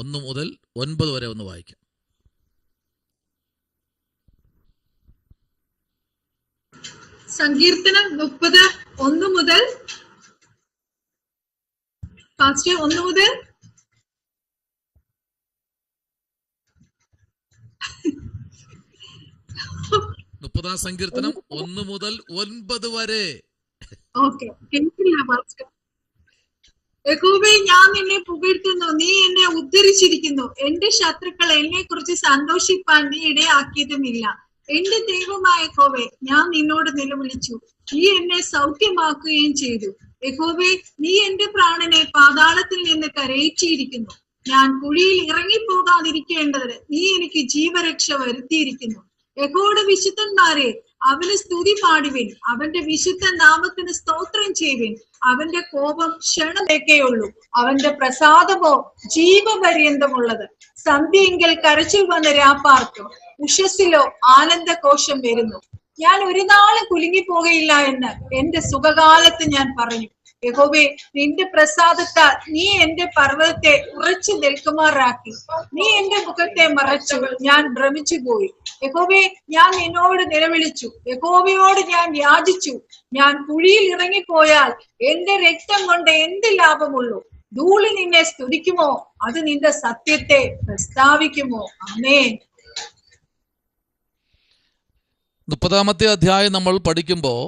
1 മുതൽ 9 വരെ ഒന്ന് വായിക്കാം. സങ്കീർത്തനം 30 1 മുതൽ 30 സങ്കീർത്തനം 1 മുതൽ 9 വരെ. ഓക്കെ, യഹോവേ, ഞാൻ നിന്നെ പുകഴ്ത്തുന്നു, നീ എന്നെ ഉദ്ധരിച്ചിരിക്കുന്നു. എന്റെ ശത്രുക്കൾ എന്നെ കുറിച്ച് സന്തോഷിപ്പാൻ നീ ഇടയാക്കിയതുമില്ല. എന്റെ ദൈവമായ യഹോവേ, ഞാൻ നിന്നോട് നിലവിളിച്ചു, നീ എന്നെ സൗഖ്യമാക്കുകയും ചെയ്തു. യഹോവേ, നീ എന്റെ പ്രാണനെ പാതാളത്തിൽ നിന്ന് കരയിച്ചിരിക്കുന്നു. ഞാൻ കുഴിയിൽ ഇറങ്ങിപ്പോകാതിരിക്കേണ്ടതിന് നീ എനിക്ക് ജീവരക്ഷ വരുത്തിയിരിക്കുന്നു. യഹോവയുടെ വിശുദ്ധന്മാരെ, അവന് സ്തുതി പാടുവിൻ, അവന്റെ വിശുദ്ധ നാമത്തിന് സ്തോത്രം ചെയ്യുവിൻ. അവന്റെ കോപം ക്ഷണമേക്കെയുള്ളൂ, അവന്റെ പ്രസാദമോ ജീവപര്യന്തമുള്ളത്. സന്ധ്യയെങ്കിൽ കരച്ചിൽ വന്ന് രാപ്പാർക്കും, ഉഷസ്സിലോ ആനന്ദഘോഷം വരുന്നു. ഞാൻ ഒരു നാളും കുലുങ്ങിപ്പോകയില്ല എന്ന് എന്റെ സുഖകാലത്ത് ഞാൻ പറഞ്ഞു. യഹോവേ, നിന്റെ പ്രസാദത്താൽ നീ എന്റെ പർവ്വതത്തെ ഉറച്ചു നിൽക്കുമാറാക്കി. നീ എന്റെ മുഖത്തെ മറച്ചു, ഞാൻ ഭ്രമിച്ചുപോയി. യഹോവേ, ഞാൻ നിന്നോട് നിലവിളിച്ചു, യഹോവയോട് ഞാൻ യാചിച്ചു. ഞാൻ കുഴിയിൽ ഇറങ്ങിപ്പോയാൽ എന്റെ രക്തം കൊണ്ട് എന്ത് ലാഭമുള്ളൂ? ധൂളി നിന്നെ സ്തുതിക്കുമോ? അത് നിന്റെ സത്യത്തെ പ്രസ്താവിക്കുമോ? ആമേൻ. 30 അധ്യായം നമ്മൾ പഠിക്കുമ്പോൾ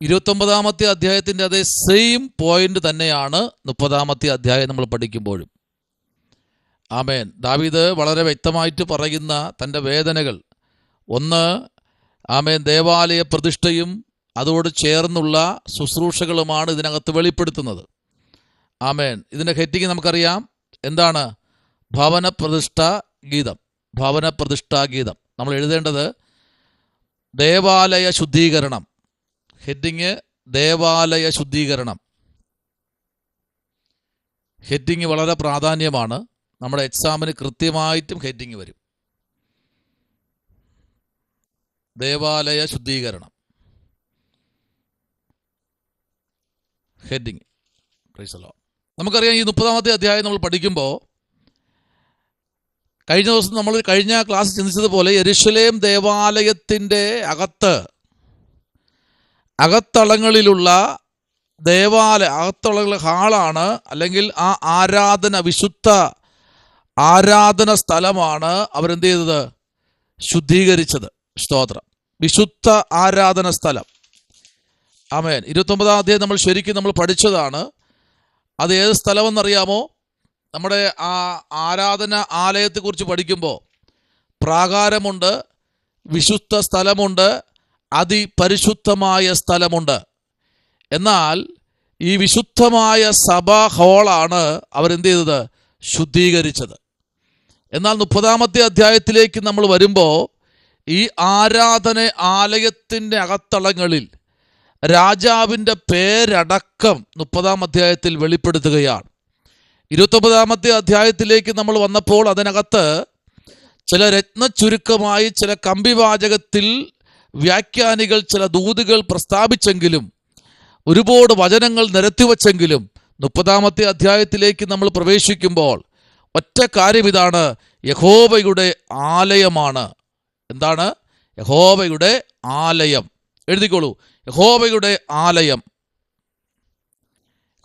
29 അധ്യായത്തിൻ്റെ അതേ സെയിം പോയിന്റ് തന്നെയാണ് 30 അധ്യായം നമ്മൾ പഠിക്കുമ്പോഴും. ആമേൻ. ദാവീദ് വളരെ വ്യക്തമായിട്ട് പറയുന്ന തൻ്റെ വേദനകൾ, ഒന്ന് ആമേൻ ദേവാലയ പ്രതിഷ്ഠയും അതോട് ചേർന്നുള്ള ശുശ്രൂഷകളുമാണ് ഇതിനകത്ത് വെളിപ്പെടുത്തുന്നത്. ആമേൻ. ഇതിൻ്റെ ഹെഡിങ് നമുക്കറിയാം എന്താണ്? ഭവന പ്രതിഷ്ഠാ ഗീതം. ഭവന പ്രതിഷ്ഠാ ഗീതം നമ്മൾ എഴുതേണ്ടത് ദേവാലയ ശുദ്ധീകരണം. ഹെഡിങ് ദേവാലയ ശുദ്ധീകരണം. ഹെഡിങ് വളരെ പ്രാധാന്യമാണ്. നമ്മുടെ എക്സാമിന് കൃത്യമായിട്ടും ഹെഡിങ് വരും. ദേവാലയ ശുദ്ധീകരണം ഹെഡിങ്. നമുക്കറിയാം ഈ 30 അധ്യായം നമ്മൾ പഠിക്കുമ്പോൾ കഴിഞ്ഞ ദിവസം നമ്മൾ കഴിഞ്ഞ ക്ലാസ് ചിന്തിച്ചതുപോലെ യെരുശലേം ദേവാലയത്തിൻ്റെ അകത്തളങ്ങളിലുള്ള അകത്തളങ്ങളിലെ ഹാളാണ്, അല്ലെങ്കിൽ ആ വിശുദ്ധ ആരാധന സ്ഥലമാണ് അവരെന്ത് ചെയ്തത്? ശുദ്ധീകരിച്ചത്. സ്തോത്രം. വിശുദ്ധ ആരാധന സ്ഥലം. ആമേൻ. 29 അധ്യായം നമ്മൾ ശരിക്കും പഠിച്ചതാണ്. അത് ഏത് സ്ഥലമെന്നറിയാമോ? നമ്മുടെ ആ ആരാധന ആലയത്തെക്കുറിച്ച് പഠിക്കുമ്പോൾ പ്രാകാരമുണ്ട്, വിശുദ്ധ സ്ഥലമുണ്ട്, അതിപരിശുദ്ധമായ സ്ഥലമുണ്ട്. എന്നാൽ ഈ വിശുദ്ധമായ സഭാ ഹാളാണ് അവരെന്ത് ചെയ്തത്? ശുദ്ധീകരിച്ചത്. എന്നാൽ 30 അധ്യായത്തിലേക്ക് നമ്മൾ വരുമ്പോൾ ഈ ആരാധന ആലയത്തിൻ്റെ അകത്തളങ്ങളിൽ രാജാവിൻ്റെ പേരടക്കം 30 അധ്യായത്തിൽ വെളിപ്പെടുത്തുകയാണ്. 29 അധ്യായത്തിലേക്ക് നമ്മൾ വന്നപ്പോൾ അതിനകത്ത് ചില രത്നച്ചുരുക്കമായി ചില കമ്പിവാചകത്തിൽ വ്യാഖ്യാനികൾ ചില ദൂതുകൾ പ്രസ്താവിച്ചെങ്കിലും ഒരുപാട് വചനങ്ങൾ നിരത്തിവെച്ചെങ്കിലും 30 അധ്യായത്തിലേക്ക് നമ്മൾ പ്രവേശിക്കുമ്പോൾ ഒറ്റ കാര്യം ഇതാണ്: യഹോവയുടെ ആലയമാണ്. എന്താണ്? യഹോവയുടെ ആലയം. എഴുതിക്കോളൂ, യഹോവയുടെ ആലയം.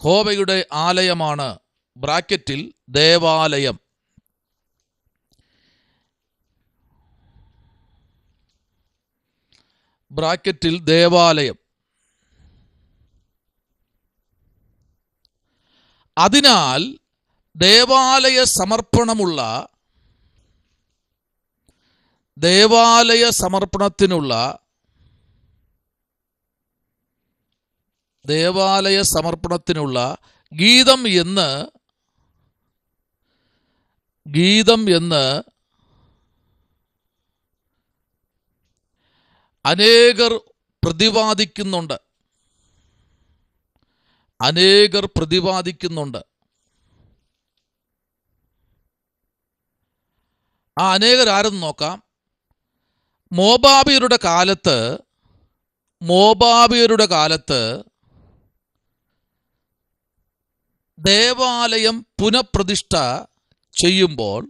യഹോവയുടെ ആലയമാണ്. ബ്രാക്കറ്റിൽ ദേവാലയം. ബ്രാക്കറ്റിൽ ദേവാലയം. അതിനാൽ ദേവാലയ സമർപ്പണത്തിനുള്ള ഗീതം എന്ന് അനേകർ പ്രതിപാദിക്കുന്നുണ്ട്. ആ അനേകർ ആരെന്ന് നോക്കാം. മോവാബിയരുടെ കാലത്ത് ദേവാലയം പുനഃപ്രതിഷ്ഠ ചെയ്യുമ്പോൾ,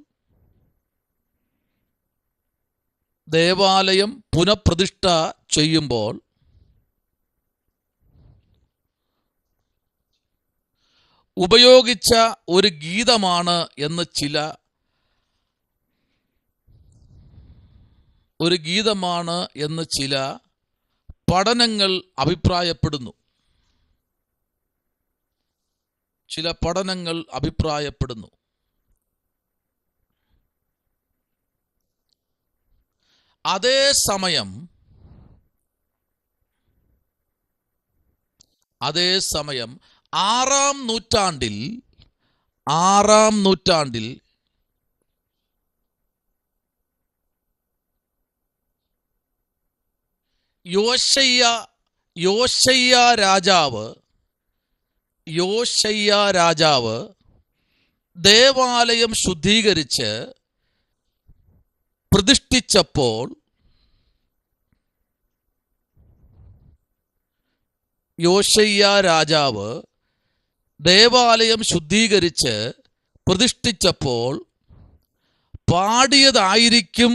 ദേവാലയം പുനഃപ്രതിഷ്ഠ ചെയ്യുമ്പോൾ ഉപയോഗിച്ച ഒരു ഗീതമാണ് എന്ന് ചില പഠനങ്ങൾ അഭിപ്രായപ്പെടുന്നു. അതേസമയം 6-ാം നൂറ്റാണ്ടിൽ യോശയ്യ രാജാവ് ദേവാലയം ശുദ്ധീകരിച്ച് പ്രതിഷ്ഠിച്ചപ്പോൾ പാടിയതായിരിക്കും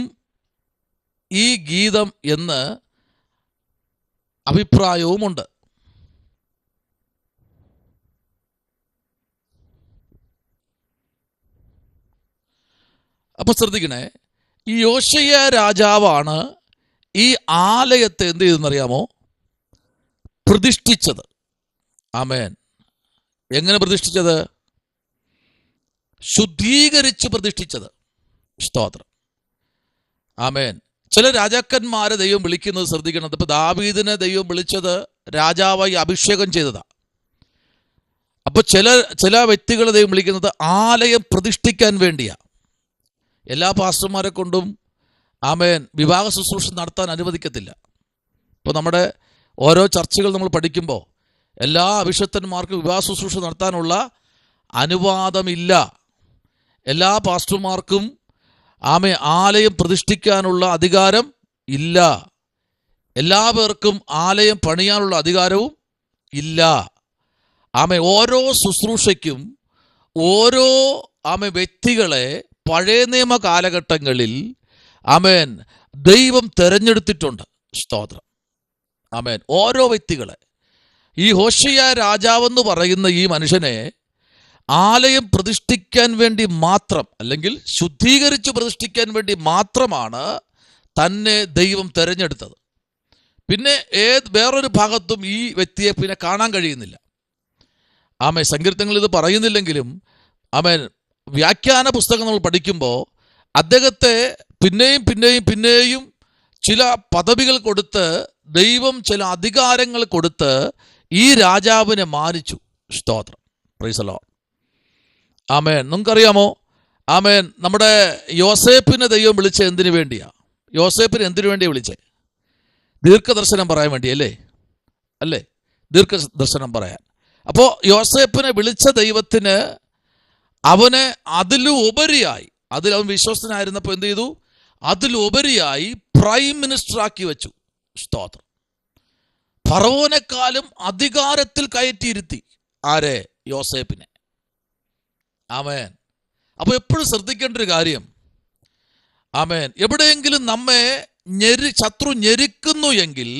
ഈ ഗീതം എന്ന് അഭിപ്രായവുമുണ്ട്. അപ്പൊ ശ്രദ്ധിക്കണേ, ഈ യോശയ്യ രാജാവാണ് ഈ ആലയത്തെ എന്ത് ചെയ്തെന്നറിയാമോ? പ്രതിഷ്ഠിച്ചത്. ആമേൻ. എങ്ങനെ പ്രതിഷ്ഠിച്ചത്? ശുദ്ധീകരിച്ച് പ്രതിഷ്ഠിച്ചത്. സ്തോത്രം. ആമേൻ. ചില രാജാക്കന്മാരെ ദൈവം വിളിക്കുന്നത് ശ്രദ്ധിക്കണം. ഇപ്പൊ ദാവീദിനെ ദൈവം വിളിച്ചത് രാജാവായി അഭിഷേകം ചെയ്തതാ. അപ്പൊ ചില വ്യക്തികളെ ദൈവം വിളിക്കുന്നത് ആലയം പ്രതിഷ്ഠിക്കാൻ വേണ്ടിയാ. എല്ലാ പാസ്റ്റർമാരെ കൊണ്ടും ആമേൻ വിവാഹ ശുശ്രൂഷ നടത്താൻ അനുവദിക്കത്തില്ല. ഇപ്പോൾ നമ്മുടെ ഓരോ ചർച്ചകൾ നമ്മൾ പഠിക്കുമ്പോൾ എല്ലാ അഭിഷക്തന്മാർക്കും വിവാഹ ശുശ്രൂഷ നടത്താനുള്ള അനുവാദമില്ല. എല്ലാ പാസ്റ്റർമാർക്കും ആലയം പ്രതിഷ്ഠിക്കാനുള്ള അധികാരം ഇല്ല. എല്ലാവർക്കും ആലയം പണിയാനുള്ള അധികാരവും ഇല്ല. ഓരോ ശുശ്രൂഷയ്ക്കും ഓരോ വ്യക്തികളെ പഴയ നിയമ കാലഘട്ടങ്ങളിൽ ദൈവം തെരഞ്ഞെടുത്തിട്ടുണ്ട്. സ്തോത്രം. ഓരോ വ്യക്തികളെ. ഈ ഹോശയ്യ രാജാവെന്ന് പറയുന്ന ഈ മനുഷ്യനെ ആലയം പ്രതിഷ്ഠിക്കാൻ വേണ്ടി മാത്രം, അല്ലെങ്കിൽ ശുദ്ധീകരിച്ച് പ്രതിഷ്ഠിക്കാൻ വേണ്ടി മാത്രമാണ് തന്നെ ദൈവം തെരഞ്ഞെടുത്തത്. പിന്നെ വേറൊരു ഭാഗത്തും ഈ വ്യക്തിയെ പിന്നെ കാണാൻ കഴിയുന്നില്ല. സങ്കീർത്തനങ്ങൾ ഇത് പറയുന്നില്ലെങ്കിലും വ്യാഖ്യാന പുസ്തകം നമ്മൾ പഠിക്കുമ്പോൾ അദ്ദേഹത്തെ പിന്നെയും ചില പദവികൾ കൊടുത്ത്, ദൈവം ചില അധികാരങ്ങൾ കൊടുത്ത് ഈ രാജാവിനെ മാനിച്ചു. സ്തോത്രം. Price the Lord. നിങ്ങൾക്കറിയാമോ? നമ്മുടെ യോസേപ്പിനെ ദൈവം വിളിച്ച എന്തിനു വേണ്ടിയാ? യോസേപ്പിനെ എന്തിനു വേണ്ടിയാ വിളിച്ചേ? ദീർഘദർശനം പറയാൻ വേണ്ടി അല്ലേ? ദീർഘദർശനം പറയാൻ. അപ്പോൾ യോസേപ്പിനെ വിളിച്ച ദൈവത്തിന് അവനെ അതിലുപരിയായി, അവൻ വിശ്വസ്തനായിരുന്നപ്പോൾ എന്ത് ചെയ്തു? അതിലുപരിയായി പ്രൈം മിനിസ്റ്റർ ആക്കി വെച്ചു. സ്തോത്രം. ഫറവോനെക്കാളും അധികാരത്തിൽ കയറ്റിയിരുത്തി. ആരെ? യോസേപ്പിനെ. ആമേൻ. അപ്പോൾ എപ്പോഴും ശ്രദ്ധിക്കേണ്ട ഒരു കാര്യം, എവിടെയെങ്കിലും നമ്മെ ശത്രു ഞെരുക്കുന്നു എങ്കിൽ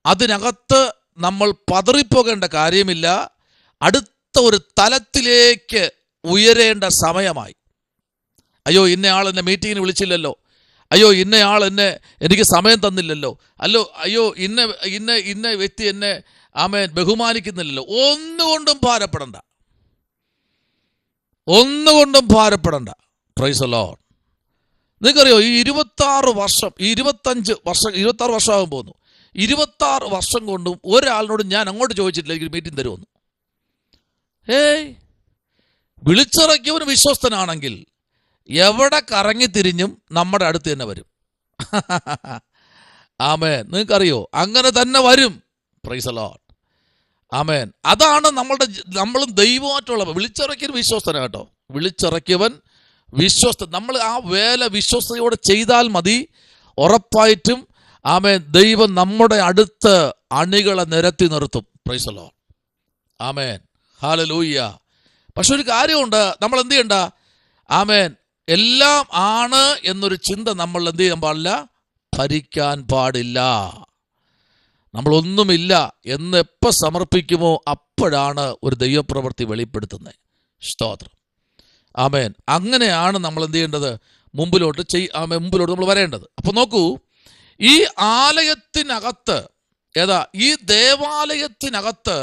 അതിനകത്ത് നമ്മൾ പതറിപ്പോകേണ്ട കാര്യമില്ല. അടുത്ത ഒരു തലത്തിലേക്ക് ഉയരേണ്ട സമയമായി. അയ്യോ, ഇന്നയാൾ എന്നെ മീറ്റിങ്ങിന് വിളിച്ചില്ലല്ലോ, അയ്യോ ഇന്നയാൾ എനിക്ക് സമയം തന്നില്ലല്ലോ, അയ്യോ ഇന്ന വ്യക്തി എന്നെ ബഹുമാനിക്കുന്നില്ലല്ലോ. ഒന്നുകൊണ്ടും ഭാരപ്പെടണ്ട. Price the Lord. നിങ്ങൾക്കറിയോ, ഈ 26 വർഷമാകും പോകുന്നു. 26 വർഷം കൊണ്ടും ഒരാളിനോട് ഞാൻ അങ്ങോട്ട് ചോദിച്ചിട്ടില്ല എനിക്ക് മീറ്റിംഗ് തരുമെന്ന്. വിളിച്ചിറക്കിയവന് വിശ്വസ്തനാണെങ്കിൽ എവിടെ കറങ്ങി തിരിഞ്ഞും നമ്മുടെ അടുത്ത് തന്നെ വരും. ആമേൻ. നിങ്ങൾക്കറിയോ, അങ്ങനെ തന്നെ വരും. Praise the lord. ആമേൻ. അതാണ് നമ്മളും ദൈവമായിട്ടുള്ള വിളിച്ചിറക്കിയവൻ വിശ്വസ്തന കേട്ടോ. വിളിച്ചിറക്കിയവൻ വിശ്വസ്തൻ. നമ്മൾ ആ വേല വിശ്വസ്തയോടെ ചെയ്താൽ മതി. ഉറപ്പായിട്ടും ദൈവം നമ്മുടെ അടുത്ത് അണികളെ നിരത്തി നിർത്തും. Price the lord. Amen. Hallelujah. പക്ഷെ ഒരു കാര്യമുണ്ട്, നമ്മൾ എന്ത് ചെയ്യണ്ട? ആമേൻ, എല്ലാം ആണ് എന്നൊരു ചിന്ത നമ്മൾ എന്ത് ചെയ്യാൻ പാടില്ല? ഭരിക്കാൻ പാടില്ല. നമ്മളൊന്നുമില്ല എന്ന് എപ്പോൾ സമർപ്പിക്കുമോ അപ്പോഴാണ് ഒരു ദൈവപ്രവൃത്തി വെളിപ്പെടുത്തുന്നത്. സ്തോത്രം. ആമേൻ. അങ്ങനെയാണ് നമ്മൾ എന്ത് ചെയ്യേണ്ടത്? മുമ്പിലോട്ട് നമ്മൾ വരേണ്ടത്. അപ്പൊ നോക്കൂ, ഈ ആലയത്തിനകത്ത്, ഈ ദേവാലയത്തിനകത്ത്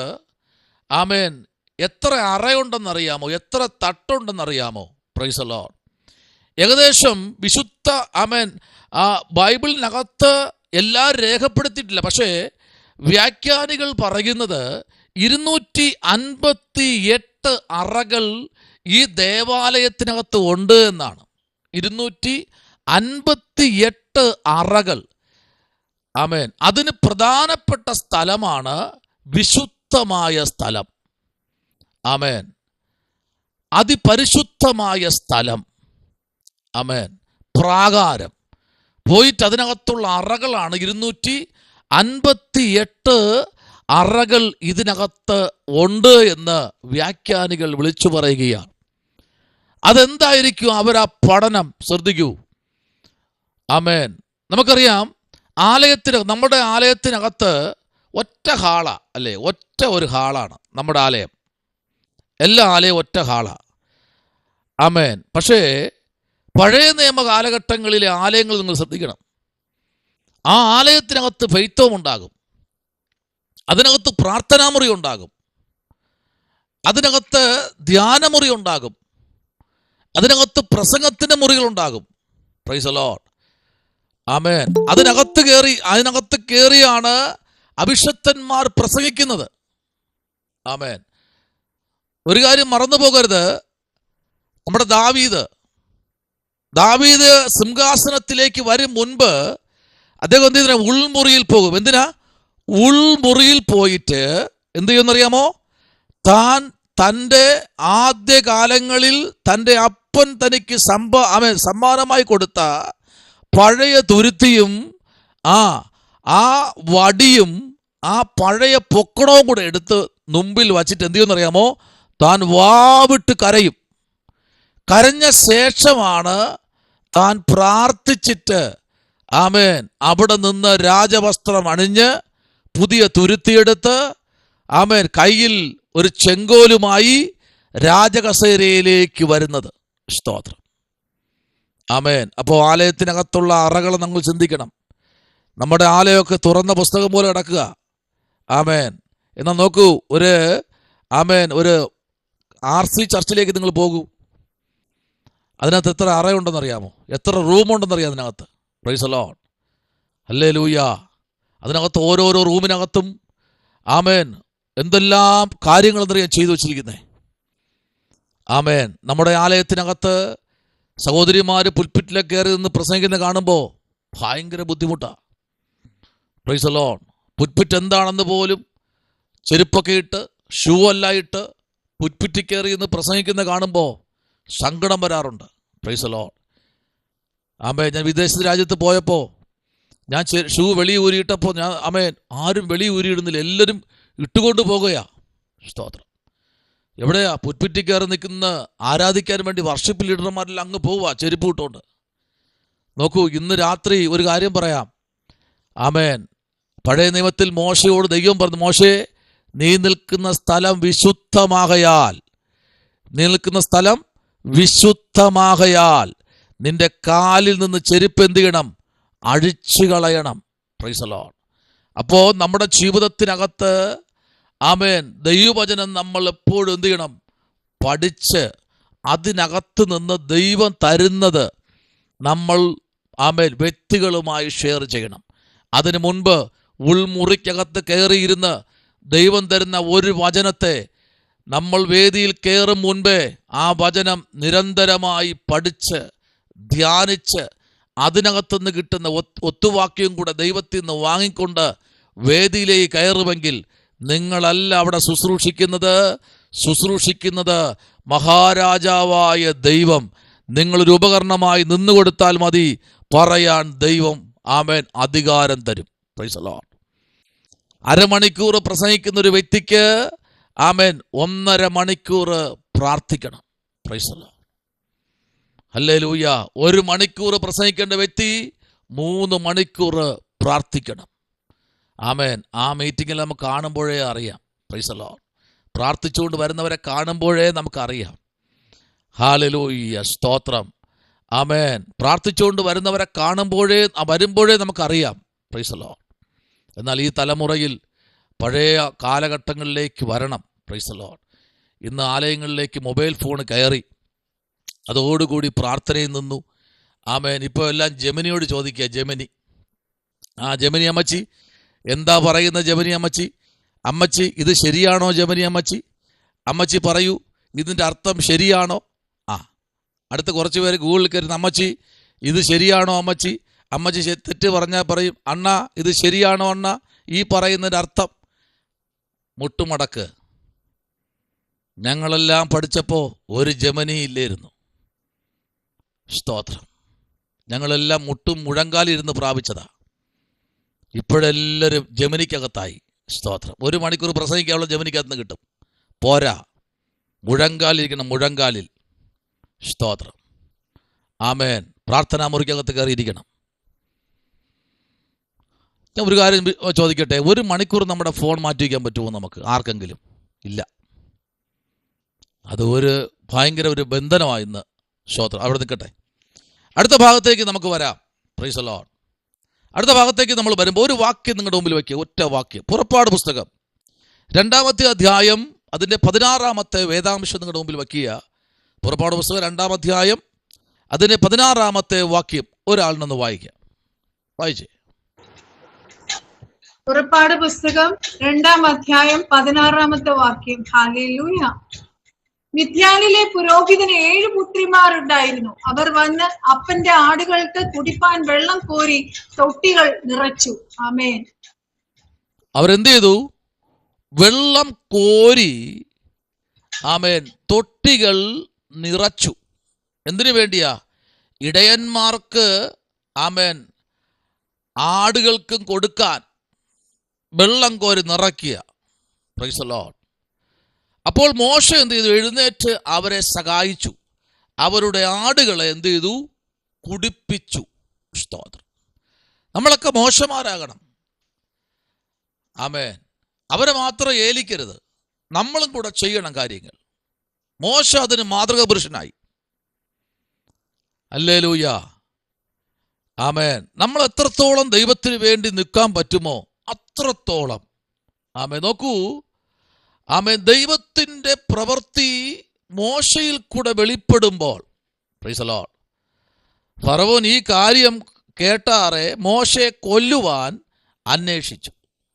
ആമേൻ എത്ര അറയുണ്ടെന്നറിയാമോ? എത്ര തട്ടുണ്ടെന്നറിയാമോ? Price the Lord. ഏകദേശം വിശുദ്ധ ആമേൻ ബൈബിളിനകത്ത് എല്ലാം രേഖപ്പെടുത്തിയിട്ടില്ല. പക്ഷേ വ്യാഖ്യാനികൾ പറയുന്നത് 258 അറകൾ ഈ ദേവാലയത്തിനകത്ത് ഉണ്ട് എന്നാണ്. 258 അറകൾ. ആമേൻ. അതിന് പ്രധാനപ്പെട്ട സ്ഥലമാണ് വിശുദ്ധമായ സ്ഥലം. ആമേൻ. അതിപരിശുദ്ധമായ സ്ഥലം. ആമേൻ. പ്രാകാരം. പോയിട്ട് അതിനകത്തുള്ള അറകളാണ് 258 അറകൾ ഇതിനകത്ത് ഉണ്ട് എന്ന് വ്യാഖ്യാനികൾ വിളിച്ചു പറയുകയാണ്. അതെന്തായിരിക്കും അവരാ പഠനം? ശ്രദ്ധിക്കൂ. ആമേൻ. നമുക്കറിയാം, നമ്മുടെ ആലയത്തിനകത്ത് ഒറ്റ ഹാള അല്ലേ? ഒരു ഹാളാണ് നമ്മുടെ ആലയം. എല്ലാ ആലയം ഒറ്റ ഹാള. ആമേൻ. പക്ഷേ പഴയ നിയമ കാലഘട്ടങ്ങളിലെ ആലയങ്ങൾ നിങ്ങൾ ശ്രദ്ധിക്കണം. ആ ആലയത്തിനകത്ത് ഫെയ്ത്തോം ഉണ്ടാകും, അതിനകത്ത് പ്രാർത്ഥനാമുറി ഉണ്ടാകും, അതിനകത്ത് ധ്യാനമുറി ഉണ്ടാകും, അതിനകത്ത് പ്രസംഗത്തിന്റെ മുറികളുണ്ടാകും. Praise the lord. ആമേൻ. അതിനകത്ത് കയറിയാണ് അഭിഷക്തന്മാർ പ്രസംഗിക്കുന്നത്. ആമേൻ. ഒരു കാര്യം മറന്നു പോകരുത്. നമ്മുടെ ദാവീദ് സിംഹാസനത്തിലേക്ക് വരും മുൻപ് അദ്ദേഹം എന്ത് ചെയ്തിനാ? ഉൾമുറിയിൽ പോകും. എന്തിനാ? ഉൾമുറിയിൽ പോയിട്ട് എന്ത് ചെയ്യുമെന്നറിയാമോ? തൻ്റെ ആദ്യകാലങ്ങളിൽ തൻ്റെ അപ്പൻ തനിക്ക് സമ്മാനമായി കൊടുത്ത പഴയ തുരുത്തിയും ആ വടിയും ആ പഴയ പൊക്കണവും കൂടെ എടുത്ത് മുമ്പിൽ വച്ചിട്ട് എന്ത് ചെയ്യുമെന്നറിയാമോ? താൻ വാവിട്ട് കരയും. കരഞ്ഞ ശേഷമാണ് താൻ പ്രാർത്ഥിച്ചിട്ട് ആമേൻ അവിടെ നിന്ന് രാജവസ്ത്രം അണിഞ്ഞ് പുതിയ തുരുത്തിയെടുത്ത് ആമേൻ കയ്യിൽ ഒരു ചെങ്കോലുമായി രാജകസേരയിലേക്ക് വരുന്നത്. സ്തോത്രം. ആമേൻ. അപ്പോൾ ആലയത്തിനകത്തുള്ള അറകൾ നമ്മൾ ചിന്തിക്കണം. നമ്മുടെ ആലയമൊക്കെ തുറന്ന പുസ്തകം പോലെ കിടക്കുക. ആമേൻ. എന്നാൽ നോക്കൂ, ഒരു RC ചർച്ചിലേക്ക് നിങ്ങൾ പോകൂ. അതിനകത്ത് എത്ര അറയുണ്ടെന്നറിയാമോ? എത്ര റൂമുണ്ടെന്നറിയാം അതിനകത്ത്? Price the lord. ഹല്ലേലൂയ. അതിനകത്ത് ഓരോരോ റൂമിനകത്തും ആമേൻ എന്തെല്ലാം കാര്യങ്ങളെന്നറിയാൻ ചെയ്തു വച്ചിരിക്കുന്നേ. ആമേൻ. നമ്മുടെ ആലയത്തിനകത്ത് സഹോദരിമാർ പുൽപ്പിറ്റിലേക്ക് കയറി നിന്ന് പ്രസംഗിക്കുന്ന കാണുമ്പോൾ ഭയങ്കര ബുദ്ധിമുട്ടാണ്. Price the Lord. പുൽപ്പിറ്റ് എന്താണെന്ന് പോലും ചെരുപ്പൊക്കെ ഇട്ട് ഷൂ എല്ലാം ഇട്ട് പുൽപ്പിറ്റിൽ കയറി നിന്ന് പ്രസംഗിക്കുന്ന കാണുമ്പോൾ സങ്കടം വരാറുണ്ട്. Praise the lord. ആമേൻ. ഞാൻ വിദേശ രാജ്യത്ത് പോയപ്പോൾ ഞാൻ ഷൂ വെളി ഊരിയിട്ടപ്പോൾ ആരും വെളി ഊരിയിടുന്നില്ല, എല്ലാവരും ഇട്ടുകൊണ്ട് പോകുകയാ. സ്തോത്രം. എവിടെയാ? പുൽപ്പിറ്റിൽ കയറി നിൽക്കുന്ന ആരാധിക്കാൻ വേണ്ടി വർഷിപ്പ് ലീഡർമാരെല്ലാം അങ്ങ് പോവുക ചെരുപ്പ് ഇട്ടുകൊണ്ട്. നോക്കൂ, ഇന്ന് രാത്രി ഒരു കാര്യം പറയാം. ആമേൻ. പഴയ നിയമത്തിൽ മോശയോട് ദൈവം പറഞ്ഞു, മോശേ, നീ നിൽക്കുന്ന സ്ഥലം വിശുദ്ധമാകയാൽ നിന്റെ കാലിൽ നിന്ന് ചെരുപ്പ് എന്ത് ചെയ്യണം? അഴിച്ചു കളയണം. Price the Lord. അപ്പോൾ നമ്മുടെ ജീവിതത്തിനകത്ത് ആമേൻ ദൈവവചനം നമ്മൾ എപ്പോഴും എന്ത് ചെയ്യണം? പഠിച്ച് അതിനകത്ത് നിന്ന് ദൈവം തരുന്നത് നമ്മൾ വ്യക്തികളുമായി ഷെയർ ചെയ്യണം. അതിനു മുൻപ് ഉൾമുറിക്കകത്ത് കയറിയിരുന്ന് ദൈവം തരുന്ന ഒരു വചനത്തെ നമ്മൾ വേദിയിൽ കയറും മുൻപേ ആ വചനം നിരന്തരമായി പഠിച്ച് ധ്യാനിച്ച് അതിനകത്തുനിന്ന് കിട്ടുന്ന ഒത്തുവാക്യം കൂടെ ദൈവത്തിൽ നിന്ന് വാങ്ങിക്കൊണ്ട് വേദിയിലേക്ക് കയറുമെങ്കിൽ നിങ്ങളല്ല അവിടെ ശുശ്രൂഷിക്കുന്നത് മഹാരാജാവായ ദൈവം. നിങ്ങളൊരു ഉപകരണമായി നിന്നുകൊടുത്താൽ മതി, പറയാൻ ദൈവം ആമേൻ അധികാരം തരും. Price the Lord. അരമണിക്കൂർ പ്രസംഗിക്കുന്ന ഒരു വ്യക്തിക്ക് ആമേൻ 1.5 മണിക്കൂർ പ്രാർത്ഥിക്കണം. Price the lord. ഹല്ലേലൂയ. 1 മണിക്കൂർ പ്രസംഗിക്കേണ്ട വ്യക്തി 3 മണിക്കൂർ പ്രാർത്ഥിക്കണം. ആമേൻ. ആ മീറ്റിങ്ങിൽ നമുക്ക് കാണുമ്പോഴേ അറിയാം. Price the Lord. പ്രാർത്ഥിച്ചുകൊണ്ട് വരുന്നവരെ കാണുമ്പോഴേ നമുക്കറിയാം. ഹല്ലേലൂയ, സ്തോത്രം. ആമേൻ. പ്രാർത്ഥിച്ചുകൊണ്ട് വരുന്നവരെ വരുമ്പോഴേ നമുക്കറിയാം. Price the lord. എന്നാൽ ഈ തലമുറയിൽ പഴയ കാലഘട്ടങ്ങളിലേക്ക് വരണം. Price the Lord. ഇന്ന് ആലയങ്ങളിലേക്ക് മൊബൈൽ ഫോൺ കയറി, അതോടുകൂടി പ്രാർത്ഥനയിൽ നിന്നു. ആമേൻ. ഇപ്പോൾ എല്ലാം ജെമിനിയോട് ചോദിക്കുക. ജെമിനി അമ്മച്ചി എന്താ പറയുന്ന? ജെമിനി അമ്മച്ചി ഇത് ശരിയാണോ? ജെമിനി അമ്മച്ചി പറയൂ, ഇതിൻ്റെ അർത്ഥം ശരിയാണോ? അടുത്ത കുറച്ച് പേര് ഗൂഗിളിൽ കയറുന്ന, അമ്മച്ചി ഇത് ശരിയാണോ? അമ്മച്ചി തെറ്റ് പറഞ്ഞാൽ പറയും, അണ്ണ ഇത് ശരിയാണോ? അണ്ണ ഈ പറയുന്നതിൻ്റെ അർത്ഥം മുട്ടുമടക്ക്. ഞങ്ങളെല്ലാം പഠിച്ചപ്പോൾ ഒരു ജെമിനി ഇല്ലായിരുന്നു. സ്തോത്രം. ഞങ്ങളെല്ലാം മുട്ടും മുഴങ്കാലിരുന്ന് പ്രാപിച്ചതാ. ഇപ്പോഴെല്ലാവരും ജെമിനിക്കകത്തായി. സ്തോത്രം. 1 മണിക്കൂർ പ്രസംഗിക്കാനുള്ള ജെമിനിക്കകത്ത് കിട്ടും. പോരാ, മുഴങ്കാലിരിക്കണം. മുഴങ്കാലിൽ. സ്തോത്രം. ആമേൻ. പ്രാർത്ഥനാ മുറിക്കകത്ത് കയറിയിരിക്കണം. ഞാൻ ഒരു കാര്യം ചോദിക്കട്ടെ, 1 മണിക്കൂർ നമ്മുടെ ഫോൺ മാറ്റി വയ്ക്കാൻ പറ്റുമോ നമുക്ക്? ആർക്കെങ്കിലും? ഇല്ല. അത് ഭയങ്കര ഒരു ബന്ധനമായി ഇന്ന്. സ്തോത്രം. അവിടെ നിൽക്കട്ടെ. അടുത്ത ഭാഗത്തേക്ക് നമുക്ക് വരാം. Price the Lord. അടുത്ത ഭാഗത്തേക്ക് നമ്മൾ വരുമ്പോൾ ഒരു വാക്യം നിങ്ങളുടെ മുമ്പിൽ വയ്ക്കുക. ഒറ്റ വാക്യം. പുറപ്പാട് പുസ്തകം 2-ാമത്തെ അധ്യായം അതിൻ്റെ 16-ാമത്തെ വേദാംശം നിങ്ങളുടെ മുമ്പിൽ വയ്ക്കുക. പുറപ്പാട് പുസ്തകം 2-ാം അധ്യായം അതിൻ്റെ 16-ാമത്തെ വാക്യം ഒരാളിനൊന്ന് വായിക്കാം. വായിച്ചേ. പുറപ്പാട് പുസ്തകം 2-ാം അധ്യായം 16-ാമത്തെ വാക്യം. ഹല്ലേലൂയ. മിദ്യാനിലെ പുരോഹിതന് 7 പുത്രിമാർ ഉണ്ടായിരുന്നു. അവർ വന്ന് അപ്പന്റെ ആടുകൾക്ക് കുടിപ്പാൻ വെള്ളം കോരി തൊട്ടികൾ നിറച്ചു. ആമേൻ. അവരെന്ത് ചെയ്തു? വെള്ളം കോരി, ആമേൻ, തൊട്ടികൾ നിറച്ചു. എന്തിനു വേണ്ടിയാ? ഇടയന്മാർക്ക്, ആമേൻ, ആടുകൾക്കും കൊടുക്കാൻ വെള്ളം കോരി നിറയ്ക്കുക. Price the Lord. അപ്പോൾ മോശ എന്ത് ചെയ്തു? എഴുന്നേറ്റ് അവരെ സഹായിച്ചു. അവരുടെ ആടുകളെ എന്ത് ചെയ്തു? കുടിപ്പിച്ചു. സ്തോത്രം. നമ്മളൊക്കെ മോശമാരാകണം. ആമേൻ. അവരെ മാത്രം ഏലിക്കരുത്, നമ്മളും കൂടെ ചെയ്യണം കാര്യങ്ങൾ. മോശ അതിന് മാതൃക പുരുഷനായി. ഹല്ലേലൂയ. ആമേൻ. നമ്മൾ എത്രത്തോളം ദൈവത്തിന് വേണ്ടി നിൽക്കാൻ പറ്റുമോ അത്രത്തോളം. ആമേൻ. നോക്കൂ, ആമേൻ, ദൈവത്തിൻ്റെ പ്രവൃത്തി മോശയിൽ കൂടെ വെളിപ്പെടുമ്പോൾ, പ്രൈസ് ദി ലോർഡ്, ഫറവോൻ ഈ കാര്യം കേട്ടാറെ മോശയെ കൊല്ലുവാൻ അന്വേഷിച്ചു.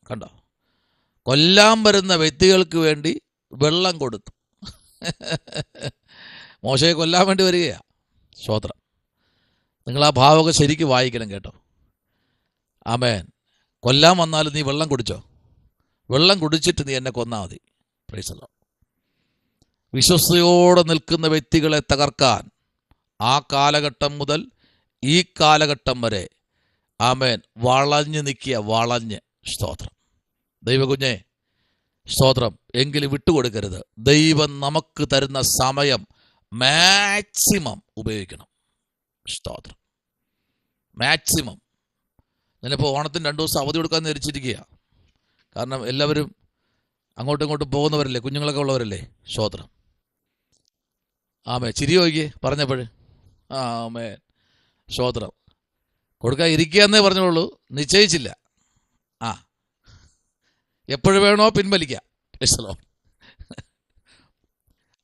കണ്ടോ? കൊല്ലാൻ വരുന്ന വ്യക്തികൾക്ക് വേണ്ടി വെള്ളം കൊടുത്തു. മോശയെ കൊല്ലാൻ വേണ്ടി വരികയാണ്. സ്തോത്രം. നിങ്ങൾ ആ ഭാവമൊക്കെ ശരിക്കും വായിക്കണം കേട്ടോ. ആമേൻ. കൊല്ലാൻ വന്നാലും നീ വെള്ളം കുടിച്ചോ? വെള്ളം കുടിച്ചിട്ട് നീ എന്നെ കൊന്നാൽ മതി. Price the Lord. വിശ്വസ്തയോടെ നിൽക്കുന്ന വ്യക്തികളെ തകർക്കാൻ ആ കാലഘട്ടം മുതൽ ഈ കാലഘട്ടം വരെ, ആമേൻ, വളഞ്ഞ് നിൽക്കുക. വളഞ്ഞ്. സ്തോത്രം. ദൈവകുഞ്ഞെ, സ്തോത്രം. എങ്കിലും വിട്ടുകൊടുക്കരുത്. ദൈവം നമുക്ക് തരുന്ന സമയം മാക്സിമം ഉപയോഗിക്കണം. സ്തോത്രം. മാക്സിമം. ഞാനിപ്പോൾ ഓണത്തിന് 2 ദിവസം അവധി കൊടുക്കാൻ ധരിച്ചിരിക്കുക. കാരണം എല്ലാവരും അങ്ങോട്ടും ഇങ്ങോട്ടും പോകുന്നവരല്ലേ, കുഞ്ഞുങ്ങളൊക്കെ ഉള്ളവരല്ലേ. സ്തോത്രം. ആമേ. ചിരി നോക്കിയേ പറഞ്ഞപ്പോൾ. ആമേ. സ്തോത്രം. കൊടുക്കാൻ ഇരിക്കുക എന്നേ പറഞ്ഞോളൂ, നിശ്ചയിച്ചില്ല. എപ്പോഴും വേണോ പിൻവലിക്കാം.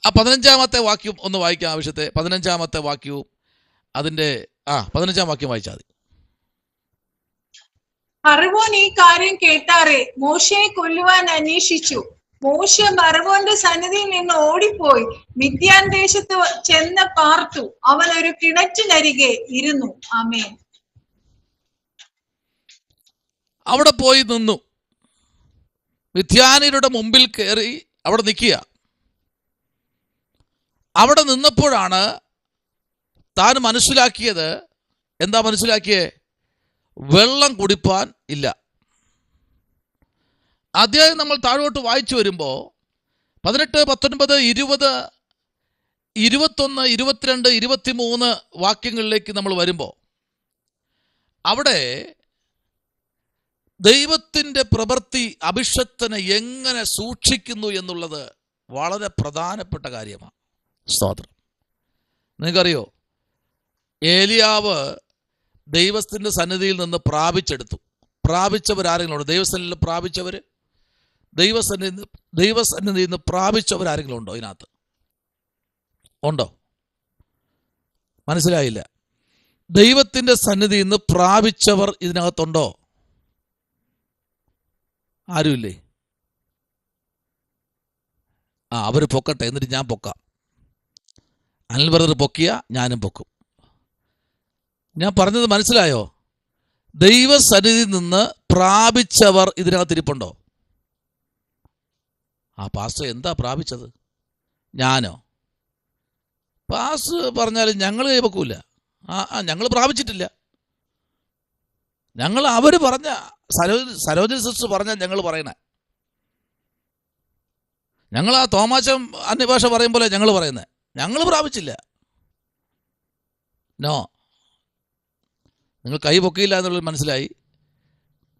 ആ 15-ാമത്തെ വാക്യം ഒന്ന് വായിക്കാം. ആവശ്യത്തെ 15-ാമത്തെ വാക്യവും അതിൻ്റെ 15-ാം വാക്യം വായിച്ചാൽ മതി. ഫറവോൻ ഈ കാര്യം കേട്ടാറെ മോശയെ കൊല്ലുവാൻ അന്വേഷിച്ചു. മോശ ഫറവോന്റെ സന്നിധിയിൽ നിന്ന് ഓടിപ്പോയി മിദ്യാൻ ദേശത്ത് ചെന്ന് പാർത്തു. അവൻ ഒരു കിണറ്റിനരികെ ഇരുന്നു. ആമേൻ. അവിടെ പോയി നിന്നു. മിദ്യാന്യരുടെ മുമ്പിൽ കയറി അവിടെ നിൽക്കുക. അവിടെ നിന്നപ്പോഴാണ് താൻ മനസ്സിലാക്കിയത്. എന്താ മനസ്സിലാക്കിയേ? വെള്ളം കുടിപ്പാൻ ഇല്ല. അധ്യായം നമ്മൾ താഴോട്ട് വായിച്ചു വരുമ്പോൾ 18, 19, 20 21, 22, 23 വാക്യങ്ങളിലേക്ക് നമ്മൾ വരുമ്പോൾ അവിടെ ദൈവത്തിൻ്റെ പ്രവൃത്തി അഭിഷക്തനെ എങ്ങനെ സൂക്ഷിക്കുന്നു എന്നുള്ളത് വളരെ പ്രധാനപ്പെട്ട കാര്യമാണ്. സ്തോത്രം. നിങ്ങൾക്കറിയോ, ഏലിയാവ് ദൈവത്തിൻ്റെ സന്നിധിയിൽ നിന്ന് പ്രാപിച്ചവരാരെങ്കിലും ഉണ്ടോ? ദൈവസന്നിധിയിൽ പ്രാപിച്ചവർ, ദൈവസന്നിധിയിൽ നിന്ന് പ്രാപിച്ചവരാരെങ്കിലും ഉണ്ടോ? ഇതിനകത്ത് ഉണ്ടോ? മനസ്സിലായില്ല. ദൈവത്തിൻ്റെ സന്നിധിയിൽ നിന്ന് പ്രാപിച്ചവർ ഇതിനകത്തുണ്ടോ? ആരുമില്ലേ? അവർ പൊക്കട്ടെ, എന്നിട്ട് ഞാൻ പൊക്കാം. അനിൽ ബ്രദർ പൊക്കിയ ഞാനും പൊക്കും. ഞാൻ പറഞ്ഞത് മനസ്സിലായോ? ദൈവസന്നിധിയിൽ നിന്ന് പ്രാപിച്ചവർ ഇതിനകത്തിരിപ്പുണ്ടോ? പാസ്റ്റർ എന്താ പ്രാപിച്ചത്? ഞാനോ? പാസ്റ്റർ പറഞ്ഞാലും ഞങ്ങൾ കൈവക്കൂല. ഞങ്ങൾ പ്രാപിച്ചിട്ടില്ല. ഞങ്ങൾ അവർ പറഞ്ഞ സരോജിനി സിസ്റ്റർ പറഞ്ഞാൽ ഞങ്ങൾ പറയണേ. ഞങ്ങൾ ആ തോമാച്ചൻ അന്യഭാഷ പറയും പോലെ ഞങ്ങൾ പറയുന്നത്. ഞങ്ങൾ പ്രാപിച്ചില്ല. നോ, നിങ്ങൾ കൈ പൊക്കിയില്ല എന്നുള്ളത് മനസ്സിലായി.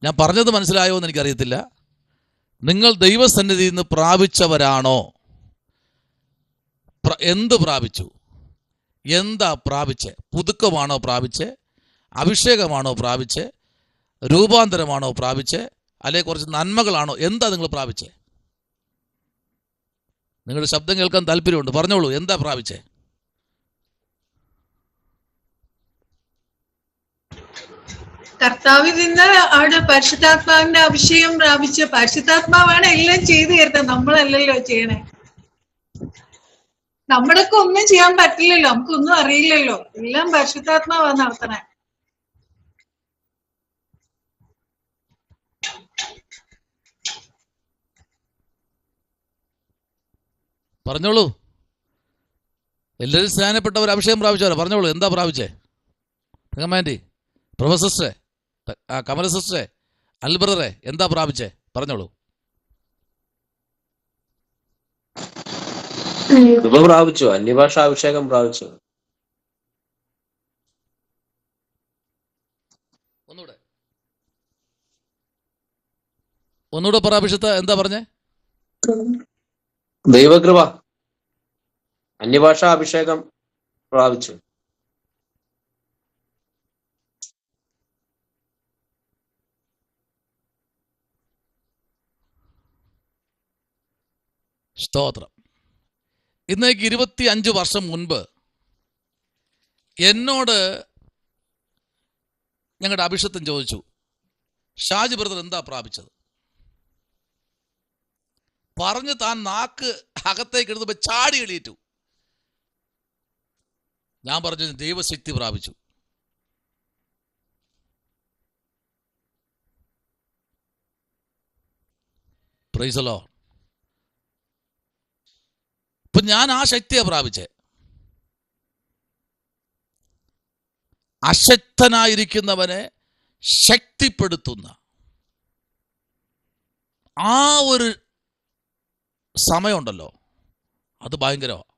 ഞാൻ പറഞ്ഞത് മനസ്സിലായോ എന്ന് എനിക്കറിയത്തില്ല. നിങ്ങൾ ദൈവസന്നിധിയിൽ നിന്ന് പ്രാപിച്ചവരാണോ? എന്ത് പ്രാപിച്ചു? എന്താ പ്രാപിച്ചേ? പുതുക്കമാണോ പ്രാപിച്ചേ? അഭിഷേകമാണോ പ്രാപിച്ചേ? രൂപാന്തരമാണോ പ്രാപിച്ചേ? അല്ലെങ്കിൽ കുറച്ച് നന്മകളാണോ? എന്താ നിങ്ങൾ പ്രാപിച്ചേ? നിങ്ങളുടെ ശബ്ദം കേൾക്കാൻ താല്പര്യമുണ്ട്. പറഞ്ഞോളൂ, എന്താ പ്രാപിച്ചേ? കർത്താവിൽ നിന്ന് അവിടെ പരിശുദ്ധാത്മാവിന്റെ അഭിഷേകം പ്രാപിച്ച്, പരിശുദ്ധാത്മാവാണ് എല്ലാം ചെയ്തു തരുന്നത്, നമ്മളല്ലല്ലോ ചെയ്യണേ. നമ്മളൊക്കെ ഒന്നും ചെയ്യാൻ പറ്റില്ലല്ലോ, നമുക്കൊന്നും അറിയില്ലല്ലോ. എല്ലാം പരിശുദ്ധാത്മാവാണ് നടത്തണേ. പറഞ്ഞോളൂ. എല്ലാവരും സ്നാനപ്പെട്ടവർ അഭിഷേകം പ്രാപിച്ചവരോ? പറഞ്ഞോളൂ, എന്താ പ്രാപിച്ചേ? തങ്കമാൻറ്റി, പ്രൊഫസർ സിസ്റ്ററെ, കമല സിസ്റ്ററെ, അനിൽ ബ്രദറെ, എന്താ പ്രാപിച്ചേ? പറഞ്ഞോളൂ. പ്രാപിച്ചു, അന്യഭാഷ അഭിഷേകം പ്രാപിച്ചു. ഒന്നുകൂടെ പറ അഭിഷത്ത്, എന്താ പറഞ്ഞേ? ദൈവകൃപ, അന്യഭാഷ അഭിഷേകം പ്രാപിച്ചു. സ്തോത്രം. ഇന്നേക്ക് 25 വർഷം മുൻപ് എന്നോട് ഞങ്ങളുടെ അഭിഷത്തൻ ചോദിച്ചു, ഷാജി ബ്രദർ എന്താ പ്രാപിച്ചത്? പറഞ്ഞ് താൻ നാക്ക് അകത്തേക്ക് എടുത്തപ്പോൾ ചാടി എളിയിട്ടു. ഞാൻ പറഞ്ഞു, ദൈവശക്തി പ്രാപിച്ചു. Price the Lord. ഇപ്പൊ ഞാൻ ആ ശക്തിയെ പ്രാപിച്ചേ. അശക്തനായിരിക്കുന്നവനെ ശക്തിപ്പെടുത്തുന്ന ആ ഒരു സമയമുണ്ടല്ലോ, അത് ഭയങ്കരമാണ്.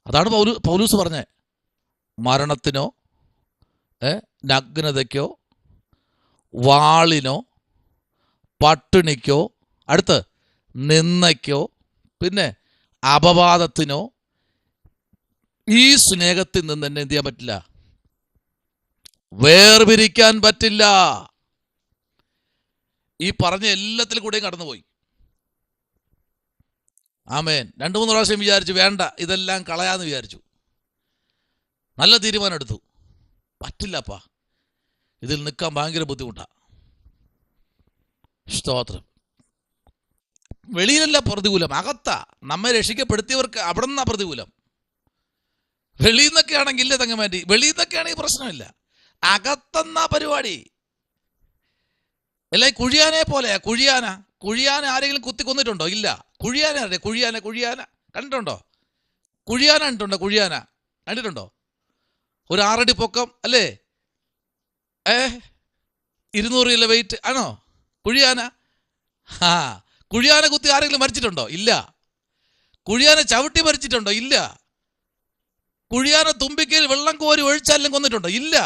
അതാണ് പൗലൂസ് പറഞ്ഞേ, മരണത്തിനോ നഗ്നതയ്ക്കോ വാളിനോ പട്ടിണിക്കോ അടുത്ത് നിന്ദയ്ക്കോ പിന്നെ അപവാദത്തിനോ ഈ സ്നേഹത്തിൽ നിന്ന് തന്നെ എന്ത് ചെയ്യാൻ പറ്റില്ല? വേർപിരിക്കാൻ പറ്റില്ല. ഈ പറഞ്ഞ എല്ലാത്തിലും കൂടെയും കടന്നുപോയി. ആമേൻ. 2-3 പ്രാവശ്യം വിചാരിച്ചു, വേണ്ട ഇതെല്ലാം കളയാന്ന് വിചാരിച്ചു. നല്ല തീരുമാനം എടുത്തു. പറ്റില്ലപ്പാ, ഇതിൽ നിൽക്കാൻ ഭയങ്കര ബുദ്ധിമുട്ടാണ്. സ്തോത്രം. വെളിയിലല്ല പ്രതികൂലം, അകത്താ. നമ്മെ രക്ഷിക്കപ്പെടുത്തിയവർക്ക് അവിടെ നിന്നാ പ്രതികൂലം. വെളിയിൽ നിന്നൊക്കെ ആണെങ്കിൽ ഇല്ല തങ്ങമാറ്റി, വെളിയിൽ നിന്നൊക്കെ ആണെങ്കിൽ പ്രശ്നമില്ല. അകത്തെന്നാ പരിപാടി. അല്ലെ കുഴിയാനെ പോലെയാ. കുഴിയാന ആരെങ്കിലും കുത്തി കൊന്നിട്ടുണ്ടോ? ഇല്ല. കുഴിയാന അറിയാം. കുഴിയാന കണ്ടിട്ടുണ്ടോ? കുഴിയാന കണ്ടിട്ടുണ്ടോ? കുഴിയാന കണ്ടിട്ടുണ്ടോ? ഒരു 6 അടി പൊക്കം അല്ലേ? 200 കിലോ വെയിറ്റ് ആണോ കുഴിയാന? കുഴിയാന കുത്തി ആരെങ്കിലും മരിച്ചിട്ടുണ്ടോ? ഇല്ല. കുഴിയാനെ ചവിട്ടി മരിച്ചിട്ടുണ്ടോ? ഇല്ല. കുഴിയാനെ തുമ്പിക്കയിൽ വെള്ളം കോരി ഒഴിച്ചാലും കൊന്നിട്ടുണ്ടോ? ഇല്ല.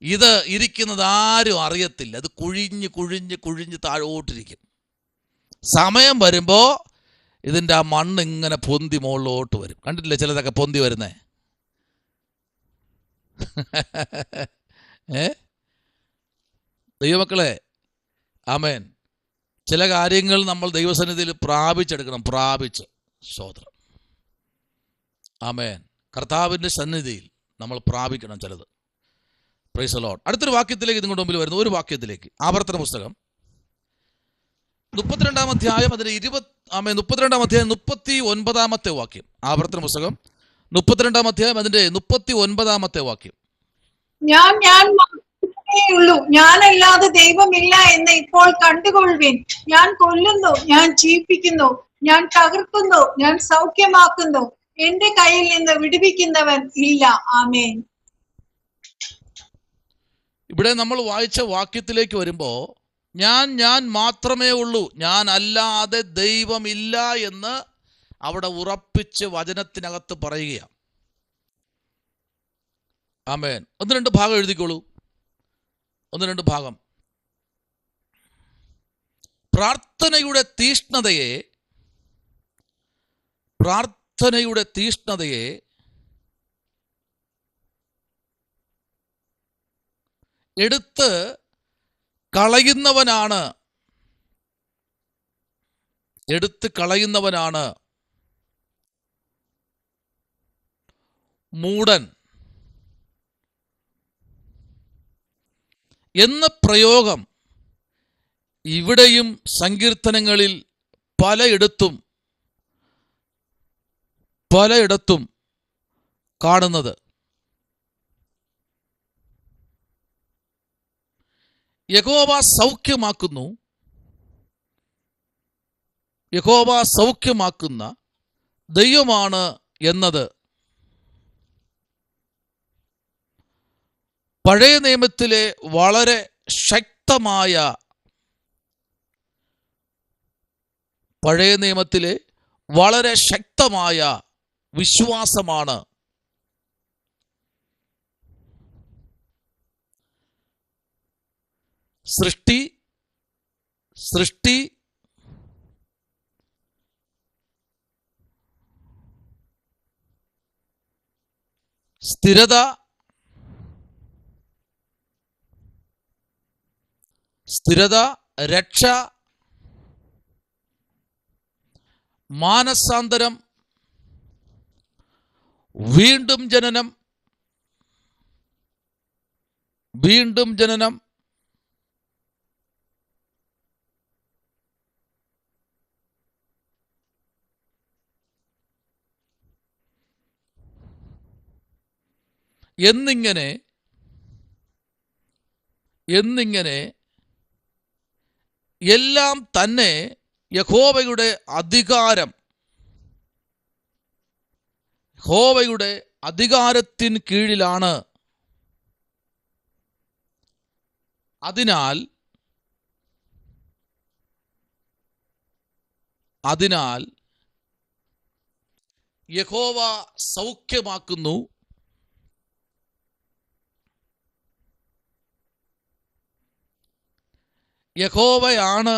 ഇത് ഇരിക്കുന്നത് ആരും അറിയത്തില്ല. അത് കുഴിഞ്ഞ് കുഴിഞ്ഞ് കുഴിഞ്ഞ് താഴോട്ടിരിക്കും. സമയം വരുമ്പോ ഇതിൻ്റെ ആ മണ്ണ് ഇങ്ങനെ പൊന്തി മുകളിലോട്ട് വരും. കണ്ടിട്ടില്ലേ ചിലതൊക്കെ പൊന്തി വരുന്നേ? ദൈവമക്കളെ, ആമേൻ. ചില കാര്യങ്ങൾ നമ്മൾ ദൈവസന്നിധിയിൽ പ്രാപിച്ചെടുക്കണം. സ്തോത്രം. ആമേൻ. കർത്താവിൻ്റെ സന്നിധിയിൽ നമ്മൾ പ്രാപിക്കണം ചിലത്. Price the Lord. അടുത്തൊരു വാക്യത്തിലേക്ക് നിങ്ങളുടെ മുമ്പിൽ വരുന്നു. ഒരു വാക്യത്തിലേക്ക്, ആവർത്തന പുസ്തകം 32-ാം അധ്യായം അതിന് 32-ാം അധ്യായം 39-ാമത്തെ വാക്യം. ആവർത്തന പുസ്തകം 32-ാം അധ്യായം അതിന്റെ 39-ാമത്തെ വാക്യം. ഞാൻ മാത്രമേ ഉള്ളൂ, ഞാനല്ലാതെ ദൈവമില്ല എന്ന് ഇപ്പോൾ കണ്ടുകൊള്ളുവിൻ. ഞാൻ കൊല്ലുന്നു, ഞാൻ ജീവിപ്പിക്കുന്നു, ഞാൻ തകർക്കുന്നു, ഞാൻ സൗഖ്യമാക്കുന്നു. എന്റെ കയ്യിൽ നിന്ന് വിടുവിക്കുന്നവൻ ഇല്ല. ആമേൻ. ഇവിടെ നമ്മൾ വായിച്ച വാക്യത്തിലേക്ക് വരുമ്പോ ഞാൻ മാത്രമേ ഉള്ളൂ, ഞാൻ അല്ലാതെ ദൈവമില്ല എന്ന് അവിടെ ഉറപ്പിച്ച് വചനത്തിനകത്ത് പറയുകയാണ്. ആമേൻ. 1-2 ഭാഗം എഴുതിക്കോളൂ. 1-2 ഭാഗം. പ്രാർത്ഥനയുടെ തീഷ്ണതയെ എടുത്ത് കളയുന്നവനാണ് മൂഢൻ എന്ന പ്രയോഗം ഇവിടെയും സങ്കീർത്തനങ്ങളിൽ പലയിടത്തും കാണുന്നത്. യഹോവ സൗഖ്യമാക്കുന്ന ദൈവമാണ് എന്നത് പഴയ നിയമത്തിലെ വളരെ ശക്തമായ വിശ്വാസമാണ്. സൃഷ്ടി സ്ഥിരത, രക്ഷ, മാനസാന്തരം, വീണ്ടും ജനനം എന്നിങ്ങനെ എല്ലാം തന്നെ യഹോവയുടെ അധികാരത്തിന് കീഴിലാണ്. അതിനാൽ യഹോവ സൗഖ്യമാക്കുന്നു, യഹോവയാണ്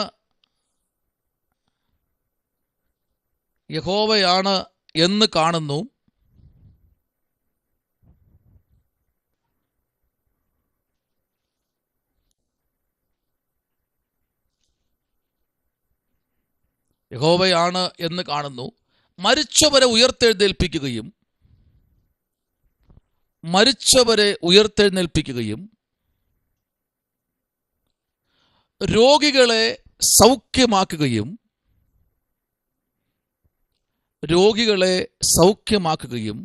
എന്ന് കാണുന്നു. മരിച്ചവരെ ഉയർത്തെഴുന്നേൽപ്പിക്കുകയും രോഗികളെ സൗഖ്യമാക്കുകയും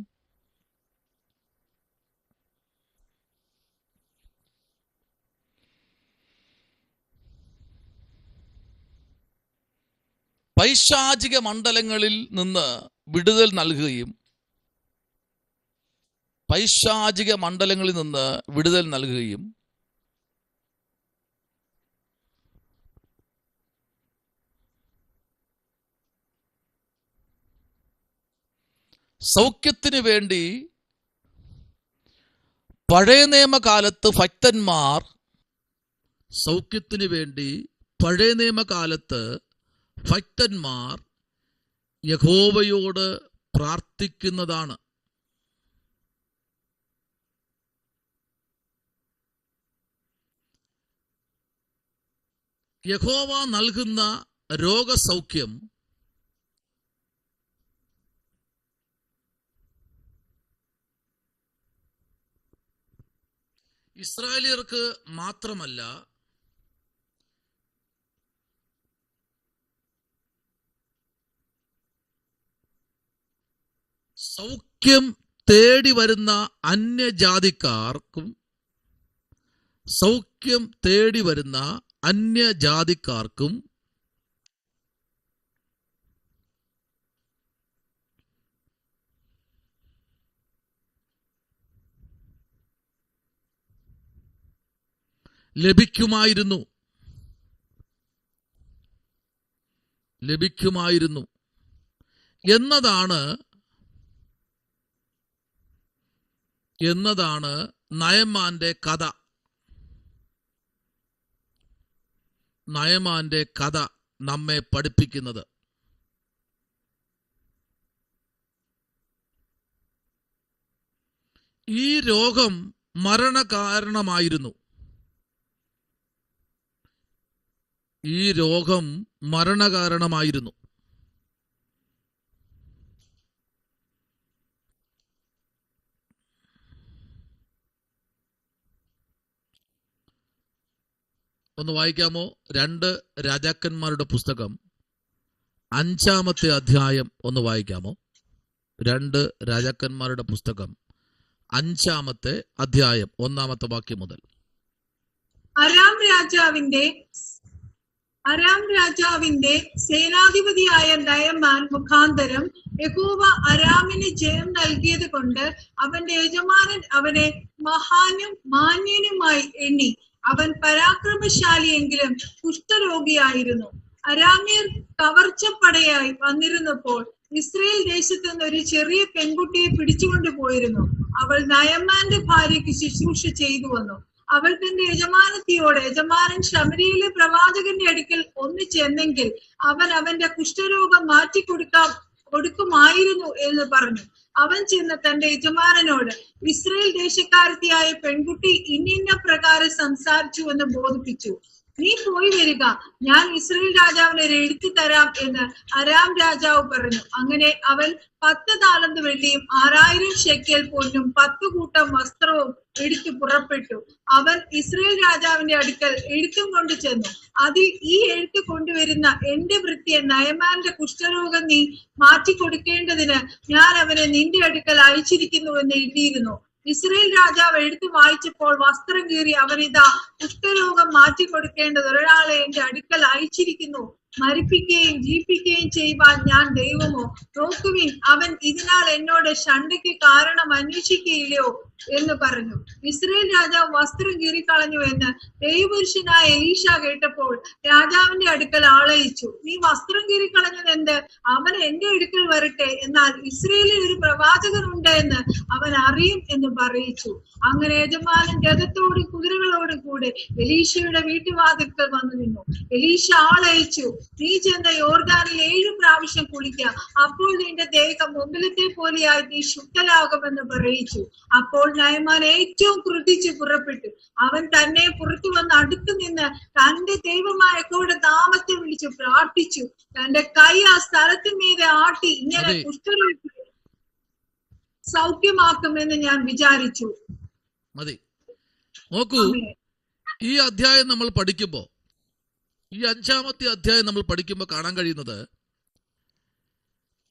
പൈശാചിക മണ്ഡലങ്ങളിൽ നിന്ന് വിടുതൽ നൽകുകയും സൗഖ്യത്തിന് വേണ്ടി പഴയ നിയമകാലത്ത് ഭക്തന്മാർ സൗഖ്യത്തിന് വേണ്ടി പഴയ നിയമകാലത്ത് ഭക്തന്മാർ യഹോവയോട് പ്രാർത്ഥിക്കുന്നതാണ്. യഹോവ നൽകുന്ന രോഗസൗഖ്യം ഇസ്രായേലിയർക്ക് മാത്രമല്ല, സൗഖ്യം തേടി വരുന്ന അന്യജാതിക്കാർക്കും സൗഖ്യം തേടി വരുന്ന അന്യജാതിക്കാർക്കും ലഭിക്കുമായിരുന്നു എന്നതാണ് നയമാന്റെ കഥ നമ്മെ പഠിപ്പിക്കുന്നത്. ഈ രോഗം മരണകാരണമായിരുന്നു. ഒന്ന് വായിക്കാമോ? 2 രാജാക്കന്മാരുടെ പുസ്തകം 5-ാമത്തെ അധ്യായം ഒന്ന് വായിക്കാമോ? 2 രാജാക്കന്മാരുടെ പുസ്തകം 5-ാമത്തെ അധ്യായം 1-ാമത്തെ വാക്യം മുതൽ. അരാം രാജാവിന്റെ സേനാധിപതിയായ നയമാൻ മുഖാന്തരം യഹോവ അരാമിന് ജയം നൽകിയത് കൊണ്ട് അവന്റെ യജമാനൻ അവനെ മഹാനും മാന്യനുമായി എണ്ണി. അവൻ പരാക്രമശാലിയെങ്കിലും കുഷ്ഠരോഗിയായിരുന്നു. അരാമ്യർ കവർച്ചപ്പടയായി വന്നിരുന്നപ്പോൾ ഇസ്രയേൽ ദേശത്തു നിന്ന് ഒരു ചെറിയ പെൺകുട്ടിയെ പിടിച്ചുകൊണ്ടു പോയിരുന്നു. അവൾ നയമാന്റെ ഭാര്യയ്ക്ക് ശുശ്രൂഷ ചെയ്തു വന്നു. അവൾ തന്റെ യജമാനൻ ശമരിയിലെ പ്രവാചകന്റെ അടുക്കൽ ഒന്ന് ചെന്നെങ്കിൽ അവൻ അവന്റെ കുഷ്ഠരോഗം കൊടുക്കുമായിരുന്നു എന്ന് പറഞ്ഞു. അവൻ ചെന്ന് തന്റെ യജമാനനോട് ഇസ്രയേൽ ദേശക്കാരത്തിയായ പെൺകുട്ടി ഇന്ന പ്രകാരം സംസാരിച്ചു എന്ന് ബോധിപ്പിച്ചു. നീ പോയി വരിക, ഞാൻ ഇസ്രയേൽ രാജാവിനെ എഴുതി തരാം എന്ന് അരാം രാജാവ് പറഞ്ഞു. അങ്ങനെ അവൻ 10 താലന്ത് വെള്ളിയും 6000 ശെക്കെൽ പൊന്നും 10 കൂട്ടം വസ്ത്രവും എടുത്തു പുറപ്പെട്ടു. അവൻ ഇസ്രയേൽ രാജാവിന്റെ അടുക്കൽ എഴുത്തും കൊണ്ട് ചെന്നു. അതിൽ ഈ എഴുത്ത് കൊണ്ടുവരുന്ന എന്റെ ഭൃത്യൻ നയമാന്റെ കുഷ്ഠരോഗം നീ മാറ്റിക്കൊടുക്കേണ്ടതിന് ഞാൻ അവനെ നിന്റെ അടുക്കൽ അയച്ചിരിക്കുന്നു എന്ന് എഴുതിയിരുന്നു. ഇസ്രയേൽ രാജാവ് എടുത്തു വായിച്ചപ്പോൾ വസ്ത്രം കീറി അവൻ ഇതാ കുഷ്ഠരോഗം മാറ്റിക്കൊടുക്കേണ്ടത് ഒരാളെ എന്റെ അടുക്കൽ അയച്ചിരിക്കുന്നു. മരിപ്പിക്കുകയും ജീവിപ്പിക്കുകയും ചെയ്യുവാൻ ഞാൻ ദൈവമോ? നോക്കുവിൻ, അവൻ ഇതിനാൽ എന്നോട് ശണ്ഠയ്ക്ക് കാരണം അന്വേഷിക്കുകയില്ലയോ എന്ന് പറഞ്ഞു. ഇസ്രയേൽ രാജാവ് വസ്ത്രം കീറിക്കളഞ്ഞു എന്ന് ദൈവപുരുഷനായ എലീശ കേട്ടപ്പോൾ രാജാവിന്റെ അടുക്കൽ ആളയച്ചു. നീ വസ്ത്രം കീറിക്കളഞ്ഞത് എന്ത്? അവൻ എന്റെ അടുക്കൽ വരട്ടെ, എന്നാൽ ഇസ്രയേലിൽ ഒരു പ്രവാചകനുണ്ട് എന്ന് അവൻ അറിയും എന്ന് പറയിച്ചു. അങ്ങനെ യജമാനൻ രഥത്തോടും കുതിരകളോടും കൂടെ എലീശയുടെ വീട്ടുവാതിൽക്കൽ വന്നു നിന്നു. എലീശ ആളയച്ചു, നീ ചെന്ന് യോർദാനിൽ 7 പ്രാവശ്യം കുളിക്ക, അപ്പോൾ നിന്റെ ദേഹം മുമ്പിലത്തെ പോലെയായി നീ ശുദ്ധലാകുമെന്ന് പറയിച്ചു. അപ്പോൾ നയമാൻ ഏറ്റവും ക്രുദ്ധിച്ച് പുറപ്പെട്ടു. അവൻ തന്നെ പുറത്തു വന്ന് അടുത്തു നിന്ന് തന്റെ ദൈവമായ യഹോവയുടെ നാമത്തെ വിളിച്ചു പ്രാർത്ഥിച്ചു. തന്റെ കൈ ആ സ്ഥലത്തിന്മീതെ ആട്ടി ഇങ്ങനെ കുഷ്ഠരോഗി സൗഖ്യമാക്കുമെന്ന് ഞാൻ വിചാരിച്ചു. മതി. നോക്കൂ, ഈ അധ്യായം നമ്മൾ പഠിക്കുമ്പോ, ഈ 5-ാമത്തെ അധ്യായം നമ്മൾ പഠിക്കുമ്പോൾ കാണാൻ കഴിയുന്നത്,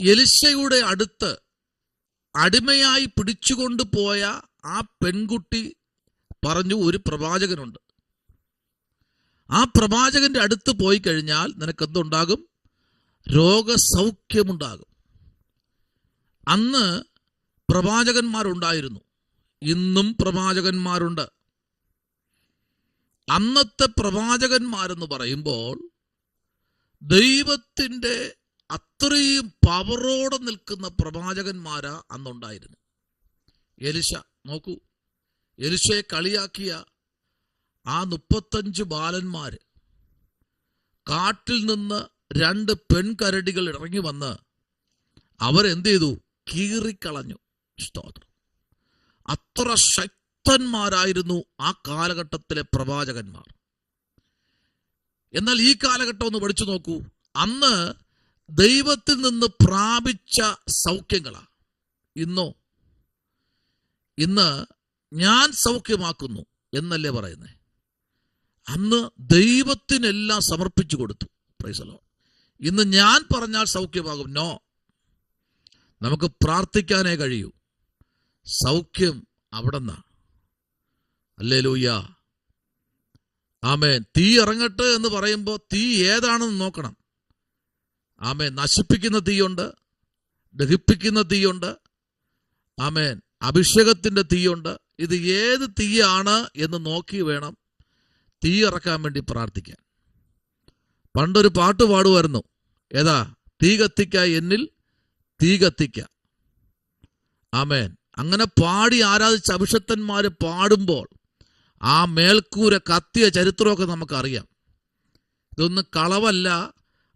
എലിശയുടെ അടുത്ത് അടിമയായി പിടിച്ചുകൊണ്ടു പോയ ആ പെൺകുട്ടി പറഞ്ഞു, ഒരു പ്രവാചകനുണ്ട്. ആ പ്രവാചകന്റെ അടുത്ത് പോയി കഴിഞ്ഞാൽ നിനക്ക് എന്തുണ്ടാകും? രോഗസൗഖ്യമുണ്ടാകും. അന്ന് പ്രവാചകന്മാരുണ്ടായിരുന്നു, ഇന്നും പ്രവാചകന്മാരുണ്ട്. അന്നത്തെ പ്രവാചകന്മാരെന്ന് പറയുമ്പോൾ ദൈവത്തിൻ്റെ അത്രയും പവറോടെ നിൽക്കുന്ന പ്രവാചകന്മാരാ അന്നുണ്ടായിരുന്നു. എലിശ നോക്കൂ, എലിശയെ കളിയാക്കിയ ആ 35 ബാലന്മാര് കാട്ടിൽ നിന്ന് 2 പെൺകരടികൾ ഇറങ്ങി വന്ന് അവരെന്ത് ചെയ്തു? കീറിക്കളഞ്ഞു. സ്തോത്രം. അത്ര ശക്തന്മാരായിരുന്നു ആ കാലഘട്ടത്തിലെ പ്രവാചകന്മാർ. എന്നാൽ ഈ കാലഘട്ടം ഒന്ന് പഠിച്ചു നോക്കൂ. അന്ന് ദൈവത്തിൽ നിന്ന് പ്രാപിച്ച സൗഖ്യങ്ങളാ. ഇന്ന് ഞാൻ സൗഖ്യമാക്കുന്നു എന്നല്ലേ പറയുന്നേ? അന്ന് ദൈവത്തിനെല്ലാം സമർപ്പിച്ചു കൊടുത്തു. Price the Lord. ഇന്ന് ഞാൻ പറഞ്ഞാൽ സൗഖ്യമാകും. നോ, നമുക്ക് പ്രാർത്ഥിക്കാനേ കഴിയൂ. സൗഖ്യം അവിടെന്നാ. ഹല്ലേലൂയ, ആമേൻ. തീ ഇറങ്ങട്ടെ എന്ന് പറയുമ്പോൾ തീ ഏതാണെന്ന് നോക്കണം. ആമേൻ. നശിപ്പിക്കുന്ന തീയുണ്ട്, ദഹിപ്പിക്കുന്ന തീയുണ്ട്, ആമേൻ, അഭിഷേകത്തിന്റെ തീയുണ്ട്. ഇത് ഏത് തീയാണ് എന്ന് നോക്കി വേണം തീ ഇറക്കാൻ വേണ്ടി പ്രാർത്ഥിക്കാൻ. പണ്ടൊരു പാട്ട് പാടുമായിരുന്നു. ഏതാ? തീ കത്തിക്ക എന്നിൽ തീ കത്തിക്ക. ആമേൻ. അങ്ങനെ പാടി ആരാധിച്ച അഭിഷക്തന്മാര് പാടുമ്പോൾ ആ മേൽക്കൂര കത്തിയ ചരിത്രമൊക്കെ നമുക്കറിയാം. ഇതൊന്നും കളവല്ല.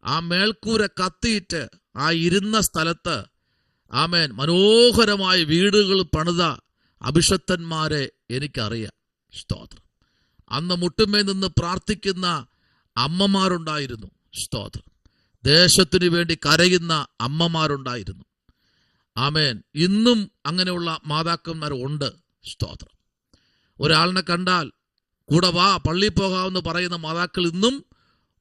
ആ മേൽക്കൂര കത്തിയിട്ട് ആ ഇരുന്ന സ്ഥലത്ത് ആമേൻ മനോഹരമായ വീടുകൾ പണിത അഭിഷക്തന്മാരെ എനിക്കറിയാം. സ്തോത്രം. അന്ന് മുട്ടുമേ നിന്ന് പ്രാർത്ഥിക്കുന്ന അമ്മമാരുണ്ടായിരുന്നു. സ്തോത്രം. ദേശത്തിനു വേണ്ടി കരയുന്ന അമ്മമാരുണ്ടായിരുന്നു. ആമേൻ. ഇന്നും അങ്ങനെയുള്ള മാതാക്കന്മാർ ഉണ്ട്. സ്തോത്രം. ഒരാളിനെ കണ്ടാൽ കൂടെ വാ പള്ളിയിൽ പോകാമെന്ന് പറയുന്ന മാതാക്കൾ ഇന്നും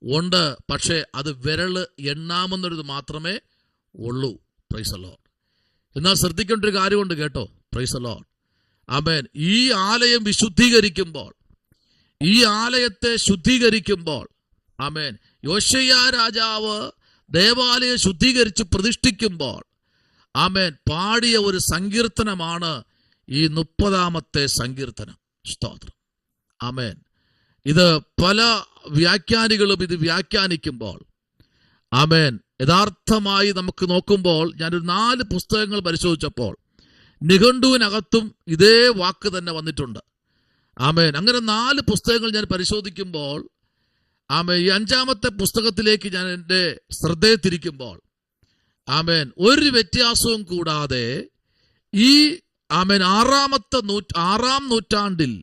ഉണ്ട്. പക്ഷേ അത് വിരല് എണ്ണാമെന്നൊരിത് മാത്രമേ ഉള്ളൂ. Praise the lord. എന്നാൽ ശ്രദ്ധിക്കേണ്ട ഒരു കാര്യമുണ്ട് കേട്ടോ. Praise the lord. ആമേൻ. ഈ ആലയം വിശുദ്ധീകരിക്കുമ്പോൾ, ഈ ആലയത്തെ ശുദ്ധീകരിക്കുമ്പോൾ, ആമേൻ, യോശയ്യ രാജാവ് ദേവാലയം ശുദ്ധീകരിച്ച് പ്രതിഷ്ഠിക്കുമ്പോൾ ആമേൻ പാടിയ ഒരു സങ്കീർത്തനമാണ് ഈ 30-ാമത്തെ സങ്കീർത്തനം. സ്തോത്രം. ആമേൻ. ഇത് പല വ്യാഖ്യാനികളും ഇത് വ്യാഖ്യാനിക്കുമ്പോൾ ആമേൻ യഥാർത്ഥമായി നമുക്ക് നോക്കുമ്പോൾ, ഞാനൊരു 4 പുസ്തകങ്ങൾ പരിശോധിച്ചപ്പോൾ നിഘണ്ടുവിനകത്തും ഇതേ വാക്ക് തന്നെ വന്നിട്ടുണ്ട്. ആമേൻ. അങ്ങനെ 4 പുസ്തകങ്ങൾ ഞാൻ പരിശോധിക്കുമ്പോൾ ആമേൻ ഈ 5-ാമത്തെ പുസ്തകത്തിലേക്ക് ഞാൻ എൻ്റെ ശ്രദ്ധയെ തിരിക്കുമ്പോൾ ആമേൻ ഒരു വ്യത്യാസവും കൂടാതെ ഈ ആമേൻ 6-ാം നൂറ്റാണ്ടിൽ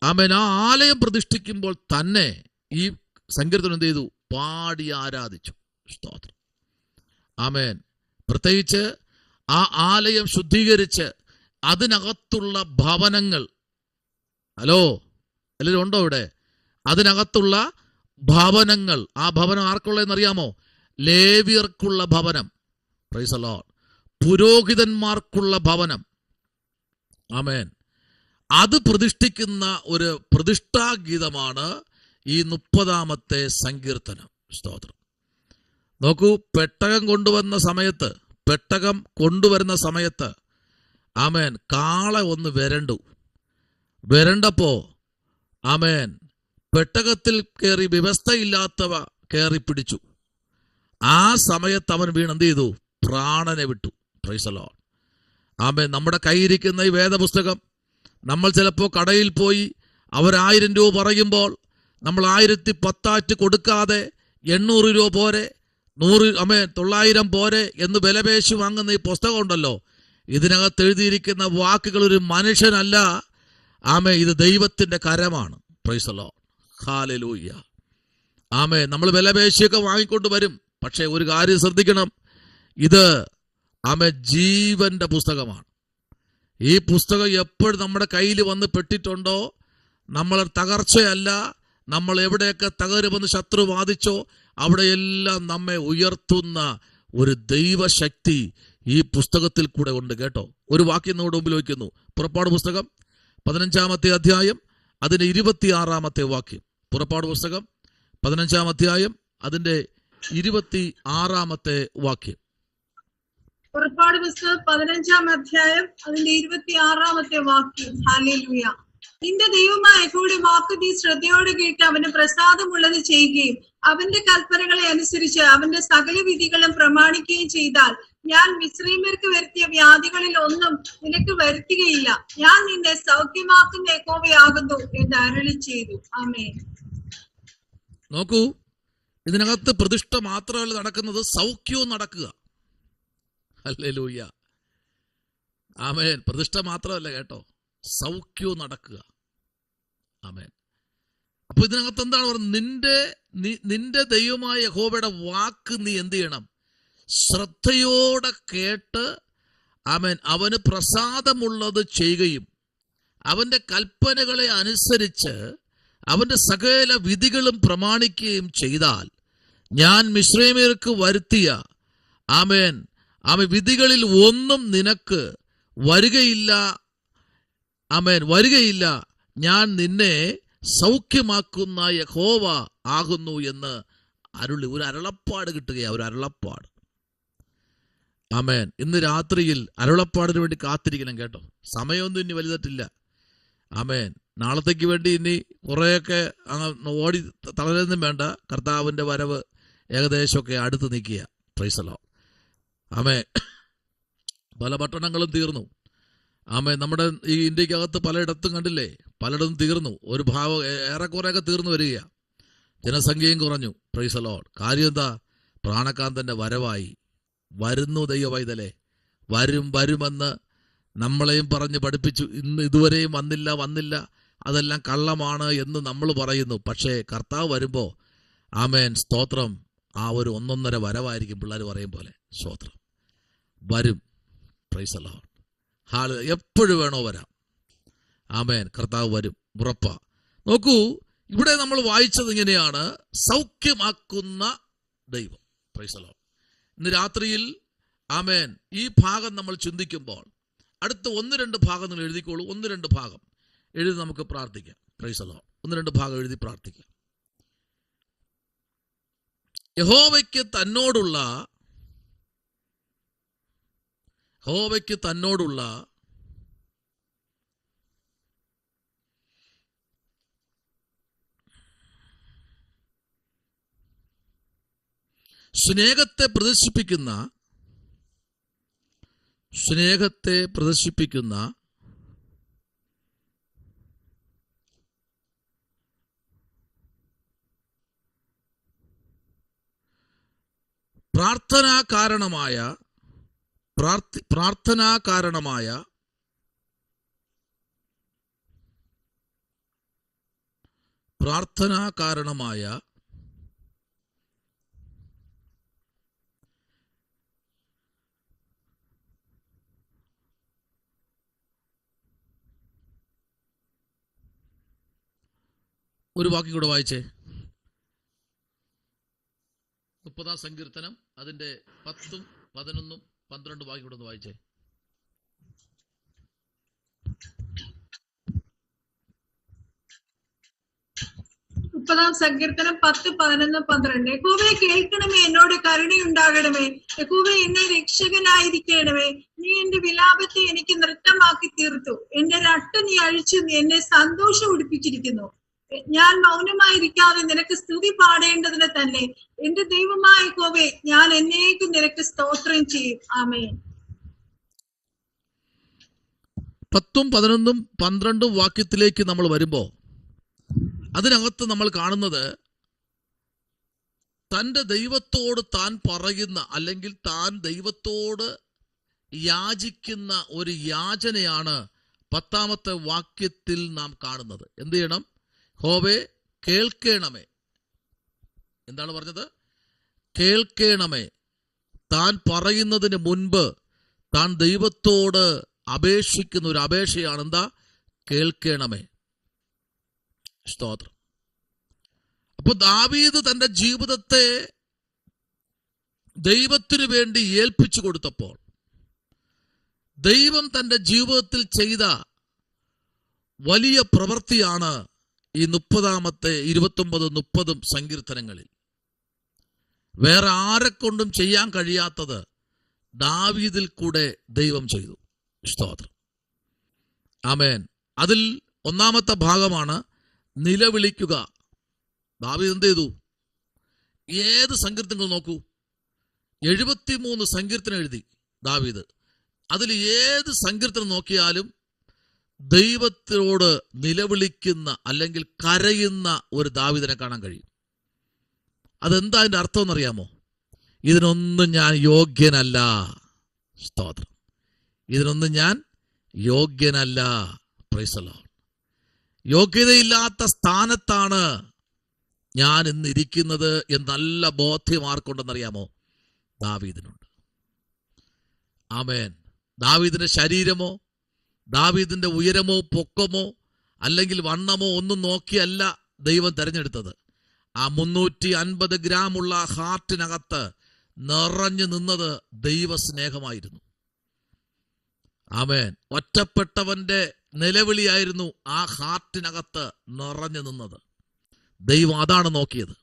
ആമേൻ ആ ആലയം പ്രതിഷ്ഠിക്കുമ്പോൾ തന്നെ ഈ സങ്കീർത്തനം എന്ത് ചെയ്തു? പാടി ആരാധിച്ചു. സ്തോത്രം. ആമേൻ. പ്രത്യേകിച്ച് ആ ആലയം ശുദ്ധീകരിച്ച് അതിനകത്തുള്ള ഭവനങ്ങൾ, ഹലോ എല്ലാവരും ഉണ്ടോ ഇവിടെ? അതിനകത്തുള്ള ഭവനങ്ങൾ, ആ ഭവനം ആർക്കുള്ളതെന്നറിയാമോ? ലേവ്യർക്കുള്ള ഭവനം. Price the Lord. പുരോഹിതന്മാർക്കുള്ള ഭവനം. ആമേൻ. അത് പ്രതിഷ്ഠിക്കുന്ന ഒരു പ്രതിഷ്ഠാഗീതമാണ് ഈ 30-ാമത്തെ സങ്കീർത്തനം. സ്തോത്രം. നോക്കൂ, പെട്ടകം കൊണ്ടുവരുന്ന സമയത്ത് ആമേൻ കാള ഒന്ന് വരണ്ടപ്പോ ആമേൻ പെട്ടകത്തിൽ കയറി വ്യവസ്ഥയില്ലാത്തവ കയറി പിടിച്ചു. ആ സമയത്ത് അവൻ എന്ത് ചെയ്തു? പ്രാണനെ വിട്ടു. Praise the lord. ആമേൻ. നമ്മുടെ കയ്യിരിക്കുന്ന ഈ വേദപുസ്തകം നമ്മൾ ചിലപ്പോൾ കടയിൽ പോയി അവർ 1000 രൂപ പറയുമ്പോൾ നമ്മൾ 1010 കൊടുക്കാതെ 800 രൂപ പോരെ, 900 പോരെ എന്ന് വിലപേശി വാങ്ങുന്ന ഈ പുസ്തകം ഉണ്ടല്ലോ, ഇതിനകത്ത് എഴുതിയിരിക്കുന്ന വാക്കുകൾ ഒരു മനുഷ്യനല്ല. ആമേ, ഇത് ദൈവത്തിന്റെ കരമാണ്. Praise the lord. ഹല്ലേലൂയ. ആമേ. നമ്മൾ വിലപേശിയൊക്കെ വാങ്ങിക്കൊണ്ട് വരും. പക്ഷേ ഒരു കാര്യം ശ്രദ്ധിക്കണം, ഇത് ആമേ ജീവന്റെ പുസ്തകമാണ്. ഈ പുസ്തകം എപ്പോഴും നമ്മുടെ കയ്യിൽ വന്ന് പെട്ടിട്ടുണ്ടോ, നമ്മൾ തകർച്ചയല്ല, നമ്മൾ എവിടെയൊക്കെ തകരുമെന്ന് ശത്രു വാദിച്ചോ അവിടെയെല്ലാം നമ്മെ ഉയർത്തുന്ന ഒരു ദൈവശക്തി ഈ പുസ്തകത്തിൽ കൂടെ ഉണ്ട് കേട്ടോ. ഒരു വാക്യം നമ്മുടെ മുമ്പിൽ വയ്ക്കുന്നു. പുറപ്പാട് പുസ്തകം 15-ാമത്തെ അധ്യായം അതിന്റെ 26-ാമത്തെ വാക്യം. പുറപ്പാട് പുസ്തകം 15-ാം അധ്യായം അതിന്റെ 26-ാമത്തെ വാക്യം. പുറപ്പാട് പുസ്തകം 15-ാം അധ്യായം അതിന്റെ 26-ാമത്തെ വാക്യം. ഹല്ലേലൂയ. നിന്റെ ദൈവമായ യഹോവയുടെ വാക്ക് നീ ശ്രദ്ധയോടെ കേട്ട് അവന് പ്രസാദമുള്ളത് ചെയ്യുകയും അവന്റെ കൽപ്പനകളെ അനുസരിച്ച് അവന്റെ സകല വിധികളും പ്രമാണിക്കുകയും ചെയ്താൽ ഞാൻ മിസ്രയീമ്യർക്ക് വരുത്തിയ വ്യാധികളിൽ ഒന്നും നിനക്ക് വരുത്തുകയില്ല. ഞാൻ നിന്നെ സൗഖ്യമാക്കുന്ന യഹോവയാകുന്നു എന്ന് അരുളി ചെയ്തു. ആമേൻ. നോക്കൂ, ഇതിനകത്ത് പ്രതിഷ്ഠ മാത്രമല്ല നടക്കുന്നത്, സൗഖ്യവും നടക്കുക. ഹല്ലേലൂയ, ആമേൻ. പ്രതിഷ്ഠ മാത്രമല്ല കേട്ടോ, സൗഖ്യവും നടക്കുക. ആമേൻ. അപ്പൊ ഇതിനകത്ത് എന്താണ് പറയുന്നത്? നിന്റെ ദൈവമായ യഹോവയുടെ വാക്ക് നീ എന്ത് ചെയ്യണം? ശ്രദ്ധയോടെ കേട്ട്, ആമേൻ, അവന് പ്രസാദമുള്ളത് ചെയ്യുകയും അവന്റെ കൽപ്പനകളെ അനുസരിച്ച് അവന്റെ സകല വിധികളും പ്രമാണിക്കുകയും ചെയ്താൽ ഞാൻ മിസ്രയീമ്യർക്ക് വരുത്തിയ, ആമേൻ, വിധികളിൽ ഒന്നും നിനക്ക് വരികയില്ല. ആമേൻ, വരികയില്ല. ഞാൻ നിന്നെ സൗഖ്യമാക്കുന്ന യഹോവ ആകുന്നു എന്ന് ഒരു അരുളപ്പാട് കിട്ടുകയാണ്, ഒരു അരുളപ്പാട്. ആമേൻ. ഇന്ന് രാത്രിയിൽ അരുളപ്പാടിന് വേണ്ടി കാത്തിരിക്കണം കേട്ടോ. സമയമൊന്നും ഇനി വലുതായിട്ടില്ല. ആമേൻ. നാളത്തേക്ക് വേണ്ടി ഇനി കുറേയൊക്കെ ഓടി തളരൊന്നും വേണ്ട. കർത്താവിൻ്റെ വരവ് ഏകദേശമൊക്കെ അടുത്ത് നിൽക്കുക. Praise the lord. ആമേൻ. പല പട്ടണങ്ങളും തീർന്നു. ആമേൻ. നമ്മുടെ ഈ ഇന്ത്യക്കകത്ത് പലയിടത്തും കണ്ടില്ലേ, പലയിടത്തും തീർന്നു. ഒരു ഭാഗം ഏറെക്കുറെയൊക്കെ തീർന്നു വരിക. ജനസംഖ്യയും കുറഞ്ഞു. Price the Lord. കാര്യം എന്താ? പ്രാണകാന്തന്റെ വരവായി. വരുന്നു ദൈവവൈതലേ, വരുമെന്ന് നമ്മളെയും പറഞ്ഞ് പഠിപ്പിച്ചു. ഇന്ന് ഇതുവരെയും വന്നില്ല, അതെല്ലാം കള്ളമാണ് എന്ന് നമ്മൾ പറയുന്നു. പക്ഷേ കർത്താവ് വരുമ്പോൾ, ആമേൻ, സ്തോത്രം, ആ ഒരു ഒന്നൊന്നര വരവായിരിക്കും. പിള്ളേർ പറയും പോലെ സ്തോത്രം, വരും. Praise the Lord. എപ്പോഴും വേണോ വരാം. ആമേൻ. കർത്താവ് വരും, ഉറപ്പാ. നോക്കൂ, ഇവിടെ നമ്മൾ വായിച്ചത് ഇങ്ങനെയാണ്, സൗഖ്യമാക്കുന്ന ദൈവം. Price the Lord. ഇന്ന് രാത്രിയിൽ, ആമേൻ, ഈ ഭാഗം നമ്മൾ ചിന്തിക്കുമ്പോൾ അടുത്ത 1-2 ഭാഗം നിങ്ങൾ എഴുതിക്കോളൂ. 1-2 ഭാഗം എഴുതി നമുക്ക് പ്രാർത്ഥിക്കാം. Price the Lord. 1-2 ഭാഗം എഴുതി പ്രാർത്ഥിക്കാം. യഹോവയ്ക്ക് തന്നോടുള്ള സ്നേഹത്തെ പ്രദർശിപ്പിക്കുന്ന പ്രാർത്ഥനാ കാരണമായ ഒരു വാക്യം കൂടെ വായിച്ചേ. 30-ാം സങ്കീർത്തനം അതിന്റെ 10, 11, 12 വാക്യം കൂടെ ഒന്ന് വായിച്ചേ. 30-ാം സങ്കീർത്തനം 10, 11, 12. യഹോവേ കേൾക്കണമേ, എന്നോട് കരുണയുണ്ടാകണമേ. യഹോവേ എന്നെ രക്ഷകനായിരിക്കണമേ. നീ എന്റെ വിലാപത്തെ എനിക്ക് നൃത്തമാക്കി തീർത്തു. എന്റെ രട്ട് നീ അഴിച്ചു, നീ എന്നെ സന്തോഷം ഉടിപ്പിച്ചിരിക്കുന്നു. ഞാൻ മൗനമായിരിക്കാതെ നിനക്ക് സ്തുതി പാടേണ്ടതിന് തന്നെ. എന്റെ ദൈവമായ യഹോവേ, ഞാൻ എന്നേക്കും നിനക്ക് സ്തോത്രം ചെയ്യും. ആമേൻ. 10, 11, 12 വാക്യത്തിലേക്ക് നമ്മൾ വരുമ്പോ അതിനകത്ത് നമ്മൾ കാണുന്നത് തൻ്റെ ദൈവത്തോട് താൻ പറയുന്ന, അല്ലെങ്കിൽ താൻ ദൈവത്തോട് യാചിക്കുന്ന ഒരു യാചനയാണ് 10-ാമത്തെ വാക്യത്തിൽ നാം കാണുന്നത്. എന്ത് ചെയ്യണം? യഹോവേ കേൾക്കണമേ. എന്താണ് പറഞ്ഞത്? കേൾക്കണമേ. താൻ പറയുന്നതിന് മുൻപ് താൻ ദൈവത്തോട് അപേക്ഷിക്കുന്ന ഒരു അപേക്ഷയാണ്. എന്താ? കേൾക്കണമേ. സ്തോത്രം. അപ്പൊ ദാവീദ് തന്റെ ജീവിതത്തെ ദൈവത്തിനു വേണ്ടി ഏൽപ്പിച്ചു കൊടുത്തപ്പോൾ ദൈവം തന്റെ ജീവിതത്തിൽ ചെയ്ത വലിയ പ്രവൃത്തിയാണ് ഈ 30-ാമത്തെ 29, 30 സങ്കീർത്തനങ്ങളിൽ. വേറെ ആരെക്കൊണ്ടും ചെയ്യാൻ കഴിയാത്തത് ദാവീദിൽ കൂടെ ദൈവം ചെയ്തു. സ്തോത്രം. ആമേൻ. അതിൽ ഒന്നാമത്തെ ഭാഗമാണ് നിലവിളിക്കുക. ദാവീദ് എന്ത് ചെയ്തു? ഏത് സങ്കീർത്തനങ്ങൾ നോക്കൂ, 73 സങ്കീർത്തനം എഴുതി ദാവീദ്. അതിൽ ഏത് സങ്കീർത്തനം നോക്കിയാലും ദൈവത്തോട് നിലവിളിക്കുന്ന അല്ലെങ്കിൽ കരയുന്ന ഒരു ദാവീദിനെ കാണാൻ കഴിയും. അതെന്താ അതിൻ്റെ അർത്ഥം എന്നറിയാമോ? ഇതിനൊന്നും ഞാൻ യോഗ്യനല്ല. സ്തോത്രം. ഇതിനൊന്നും ഞാൻ യോഗ്യനല്ല. Price the Lord. യോഗ്യതയില്ലാത്ത സ്ഥാനത്താണ് ഞാൻ ഇന്ന് ഇരിക്കുന്നത് എന്നല്ല ബോധ്യം ആർക്കുണ്ടെന്നറിയാമോ? ദാവീദിനുണ്ട്. ആമേൻ. ദാവീദിന്റെ ശരീരമോ ദാവീദിന്റെ ഉയരമോ പൊക്കമോ അല്ലെങ്കിൽ വണ്ണമോ ഒന്നും നോക്കിയല്ല ദൈവം തെരഞ്ഞെടുത്തത്. ആ 350 ഗ്രാമുള്ള ഹാർട്ടിനകത്ത് നിറഞ്ഞു നിന്നത് ദൈവസ്നേഹമായിരുന്നു. ആമേൻ. ഒറ്റപ്പെട്ടവന്റെ നിലവിളിയായിരുന്നു ആ ഹാർട്ടിനകത്ത് നിറഞ്ഞു നിന്നത്. ദൈവം അതാണ് നോക്കിയത്.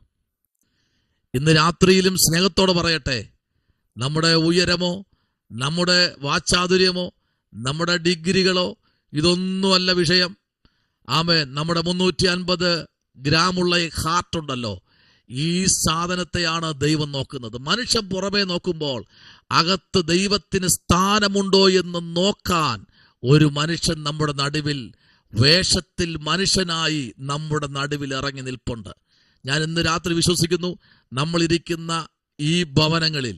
ഇന്ന് രാത്രിയിലും സ്നേഹത്തോടെ പറയട്ടെ, നമ്മുടെ ഉയരമോ നമ്മുടെ വാചാതുര്യമോ നമ്മുടെ ഡിഗ്രികളോ ഇതൊന്നുമല്ല വിഷയം. ആമേൻ. നമ്മുടെ 350 ഗ്രാമുള്ള ഈ ഹാർട്ട് ഉണ്ടല്ലോ, ഈ സാധനത്തെയാണ് ദൈവം നോക്കുന്നത്. മനുഷ്യൻ പുറമേ നോക്കുമ്പോൾ അകത്ത് ദൈവത്തിന് സ്ഥാനമുണ്ടോ എന്ന് നോക്കാൻ ഒരു മനുഷ്യൻ നമ്മുടെ നടുവിൽ, വേഷത്തിൽ മനുഷ്യനായി നമ്മുടെ നടുവിൽ ഇറങ്ങി നിൽപ്പുണ്ട്. ഞാൻ ഇന്ന് രാത്രി വിശ്വസിക്കുന്നു, നമ്മളിരിക്കുന്ന ഈ ഭവനങ്ങളിൽ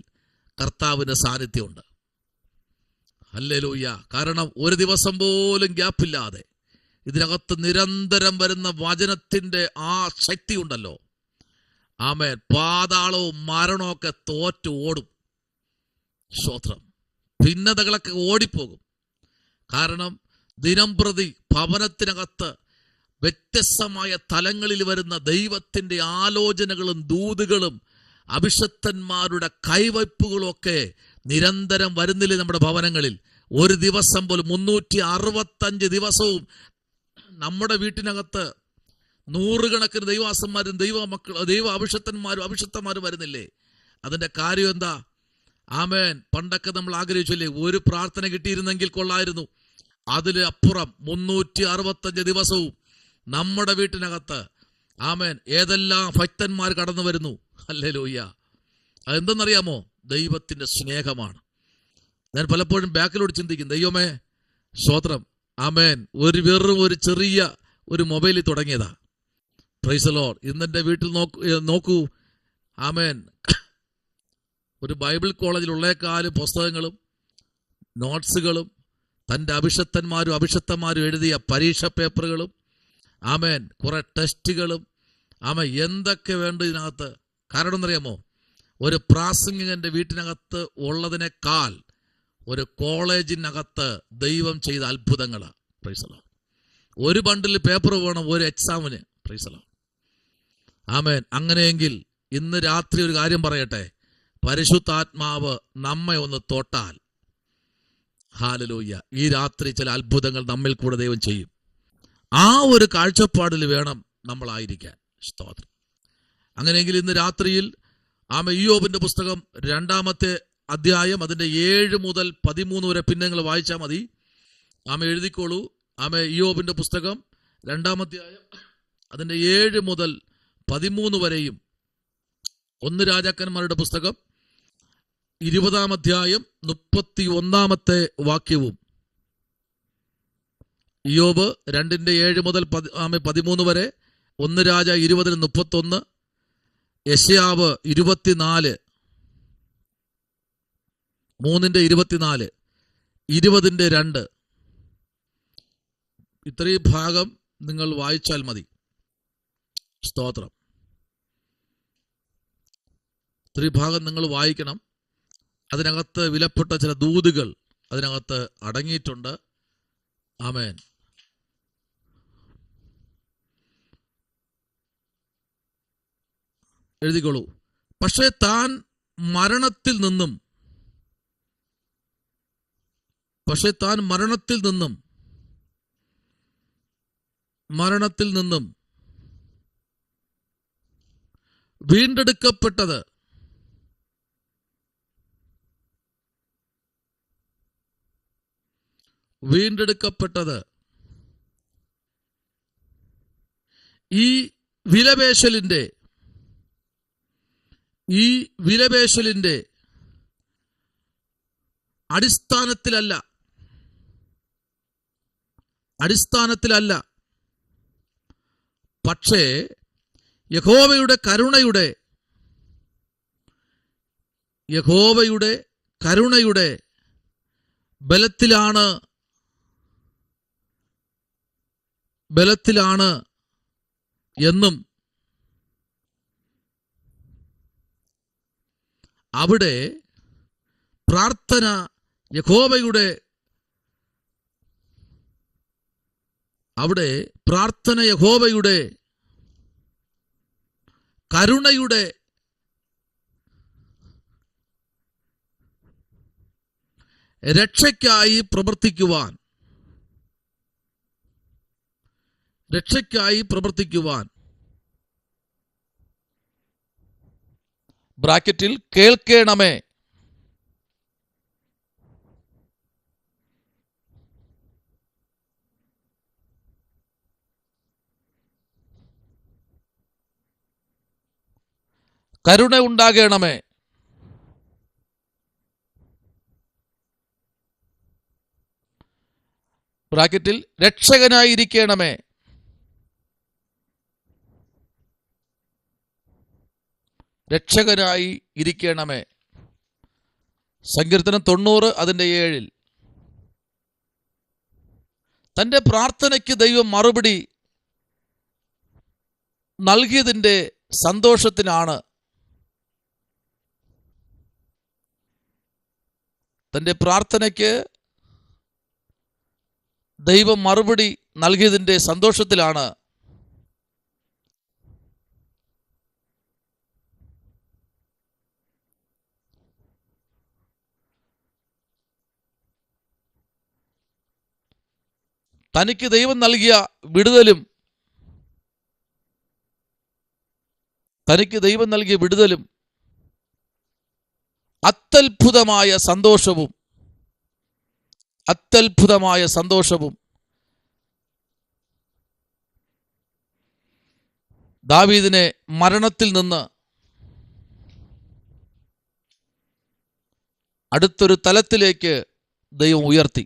കർത്താവിൻ്റെ സാന്നിധ്യമുണ്ട്. ഹല്ലേലൂയ. കാരണം ഒരു ദിവസം പോലും ഗ്യാപ്പില്ലാതെ ഇതിനകത്ത് നിരന്തരം വരുന്ന വചനത്തിൻ്റെ ആ ശക്തി ഉണ്ടല്ലോ. ആമേൻ. പാതാളവും മരണവും ഒക്കെ തോറ്റ് ഓടും. സ്തോത്രം. ഭിന്നതകളൊക്കെ ഓടിപ്പോകും. കാരണം ദിനം പ്രതി ഭവനത്തിനകത്ത് വ്യത്യസ്തമായ തലങ്ങളിൽ വരുന്ന ദൈവത്തിൻ്റെ ആലോചനകളും ദൂതുകളും അഭിഷക്തന്മാരുടെ കൈവയ്പ്പുകളും ഒക്കെ നിരന്തരം വരുന്നില്ലേ നമ്മുടെ ഭവനങ്ങളിൽ? ഒരു ദിവസം പോലും 365 ദിവസവും നമ്മുടെ വീട്ടിനകത്ത് നൂറുകണക്കിന് ദൈവാസന്മാരും ദൈവ അഭിഷക്തന്മാരും വരുന്നില്ലേ? അതിൻ്റെ കാര്യം എന്താ? ആമേൻ. പണ്ടൊക്കെ നമ്മൾ ആഗ്രഹിച്ചില്ലേ, ഒരു പ്രാർത്ഥന കിട്ടിയിരുന്നെങ്കിൽ കൊള്ളായിരുന്നു. അതിലപ്പുറം 365 ദിവസവും നമ്മുടെ വീട്ടിനകത്ത് ആമേൻ ഏതെല്ലാം ഭക്തന്മാർ കടന്നു വരുന്നു. ഹല്ലേലൂയ. അതെന്തെന്നറിയാമോ? ദൈവത്തിൻ്റെ സ്നേഹമാണ്. ഞാൻ പലപ്പോഴും ബാക്കിലോട്ട് ചിന്തിക്കും, ദൈവമേ സ്തോത്രം. ആമേൻ. വെറും ഒരു ചെറിയ ഒരു മൊബൈലിൽ തുടങ്ങിയതാ. Praise the lord. ഇന്നെൻ്റെ വീട്ടിൽ നോക്കൂ. ആമേൻ. ഒരു ബൈബിൾ കോളേജിലുള്ളേക്കാളും പുസ്തകങ്ങളും നോട്ട്സുകളും തൻ്റെ അഭിഷക്തന്മാരും എഴുതിയ പരീക്ഷ പേപ്പറുകളും ആമേൻ കുറെ ടെസ്റ്റുകളും ആമേൻ എന്തൊക്കെ വേണ്ട ഇതിനകത്ത്. കാരണം എന്നറിയാമോ? ഒരു പ്രാസംഗികന്റെ വീട്ടിനകത്ത് ഉള്ളതിനേക്കാൾ ഒരു കോളേജിനകത്ത് ദൈവം ചെയ്ത അത്ഭുതങ്ങളാണ്. Price the Lord. ഒരു ബണ്ടിൽ പേപ്പർ വേണം ഒരു എക്സാമിന്. Praise the lord. ആമേൻ. അങ്ങനെയെങ്കിൽ ഇന്ന് രാത്രി ഒരു കാര്യം പറയട്ടെ, പരിശുദ്ധാത്മാവ് നമ്മെ ഒന്ന് തൊട്ടാൽ ഹല്ലേലൂയ, ഈ രാത്രി ചില അത്ഭുതങ്ങൾ നമ്മിൽ കൂടെ ദൈവം ചെയ്യും. ആ ഒരു കാഴ്ചപ്പാടിൽ വേണം നമ്മളായിരിക്കാൻ. സ്തോത്രം. അങ്ങനെയെങ്കിൽ ഇന്ന് രാത്രിയിൽ ഇയ്യോബിന്റെ പുസ്തകം 2-ാമത്തെ അധ്യായം അതിൻ്റെ 7 മുതൽ 13 വരെ പിന്നെ നിങ്ങൾ വായിച്ചാൽ മതി. എഴുതിക്കോളൂ. ഇയ്യോബിന്റെ പുസ്തകം 2-ാം അധ്യായം അതിൻ്റെ 7 മുതൽ 13 വരെയും 1 രാജാക്കന്മാരുടെ പുസ്തകം 20-ാം അധ്യായം 31-ാമത്തെ വാക്യവും ഇയ്യോബ് 2-ന്റെ 7 മുതൽ 13 വരെ, 1 രാജ 20-31, യെശയ്യാവ് 24, 3-24, 20-2. ഇത്രയും ഭാഗം നിങ്ങൾ വായിച്ചാൽ മതി. സ്തോത്രം. ഇത്രയും ഭാഗം നിങ്ങൾ വായിക്കണം. അതിനകത്ത് വിലപ്പെട്ട ചില ദൂതുകൾ അതിനകത്ത് അടങ്ങിയിട്ടുണ്ട്. ആമേൻ. എഴുതിക്കോളൂ. പക്ഷേ താൻ മരണത്തിൽ നിന്നും വീണ്ടെടുക്കപ്പെട്ടത് ഈ വിലപേശലിന്റെ അടിസ്ഥാനത്തിലല്ല, പക്ഷേ യഹോവയുടെ കരുണയുടെ ബലത്തിലാണ് എന്നും അവിടെ പ്രാർത്ഥന യഹോവയുടെ കരുണയുടെ രക്ഷയ്ക്കായി പ്രവർത്തിക്കുവാൻ ബ്രാക്കറ്റിൽ കേൾക്കണമേ. കരുണ ഉണ്ടാകണമേ. ബ്രാക്കറ്റിൽ രക്ഷകനായിരിക്കണമേ. രക്ഷകനായി ഇരിക്കണമേ. സങ്കീർത്തനം 90 അതിൻ്റെ 7. തൻ്റെ പ്രാർത്ഥനയ്ക്ക് ദൈവം മറുപടി നൽകിയതിൻ്റെ സന്തോഷത്തിനാണ് തൻ്റെ പ്രാർത്ഥനയ്ക്ക് ദൈവം മറുപടി നൽകിയതിൻ്റെ സന്തോഷത്തിലാണ് തനിക്ക് ദൈവം നൽകിയ വിടുതലും അത്യത്ഭുതമായ സന്തോഷവും ദാവീദിനെ മരണത്തിൽ നിന്ന് അടുത്തൊരു തലത്തിലേക്ക് ദൈവം ഉയർത്തി.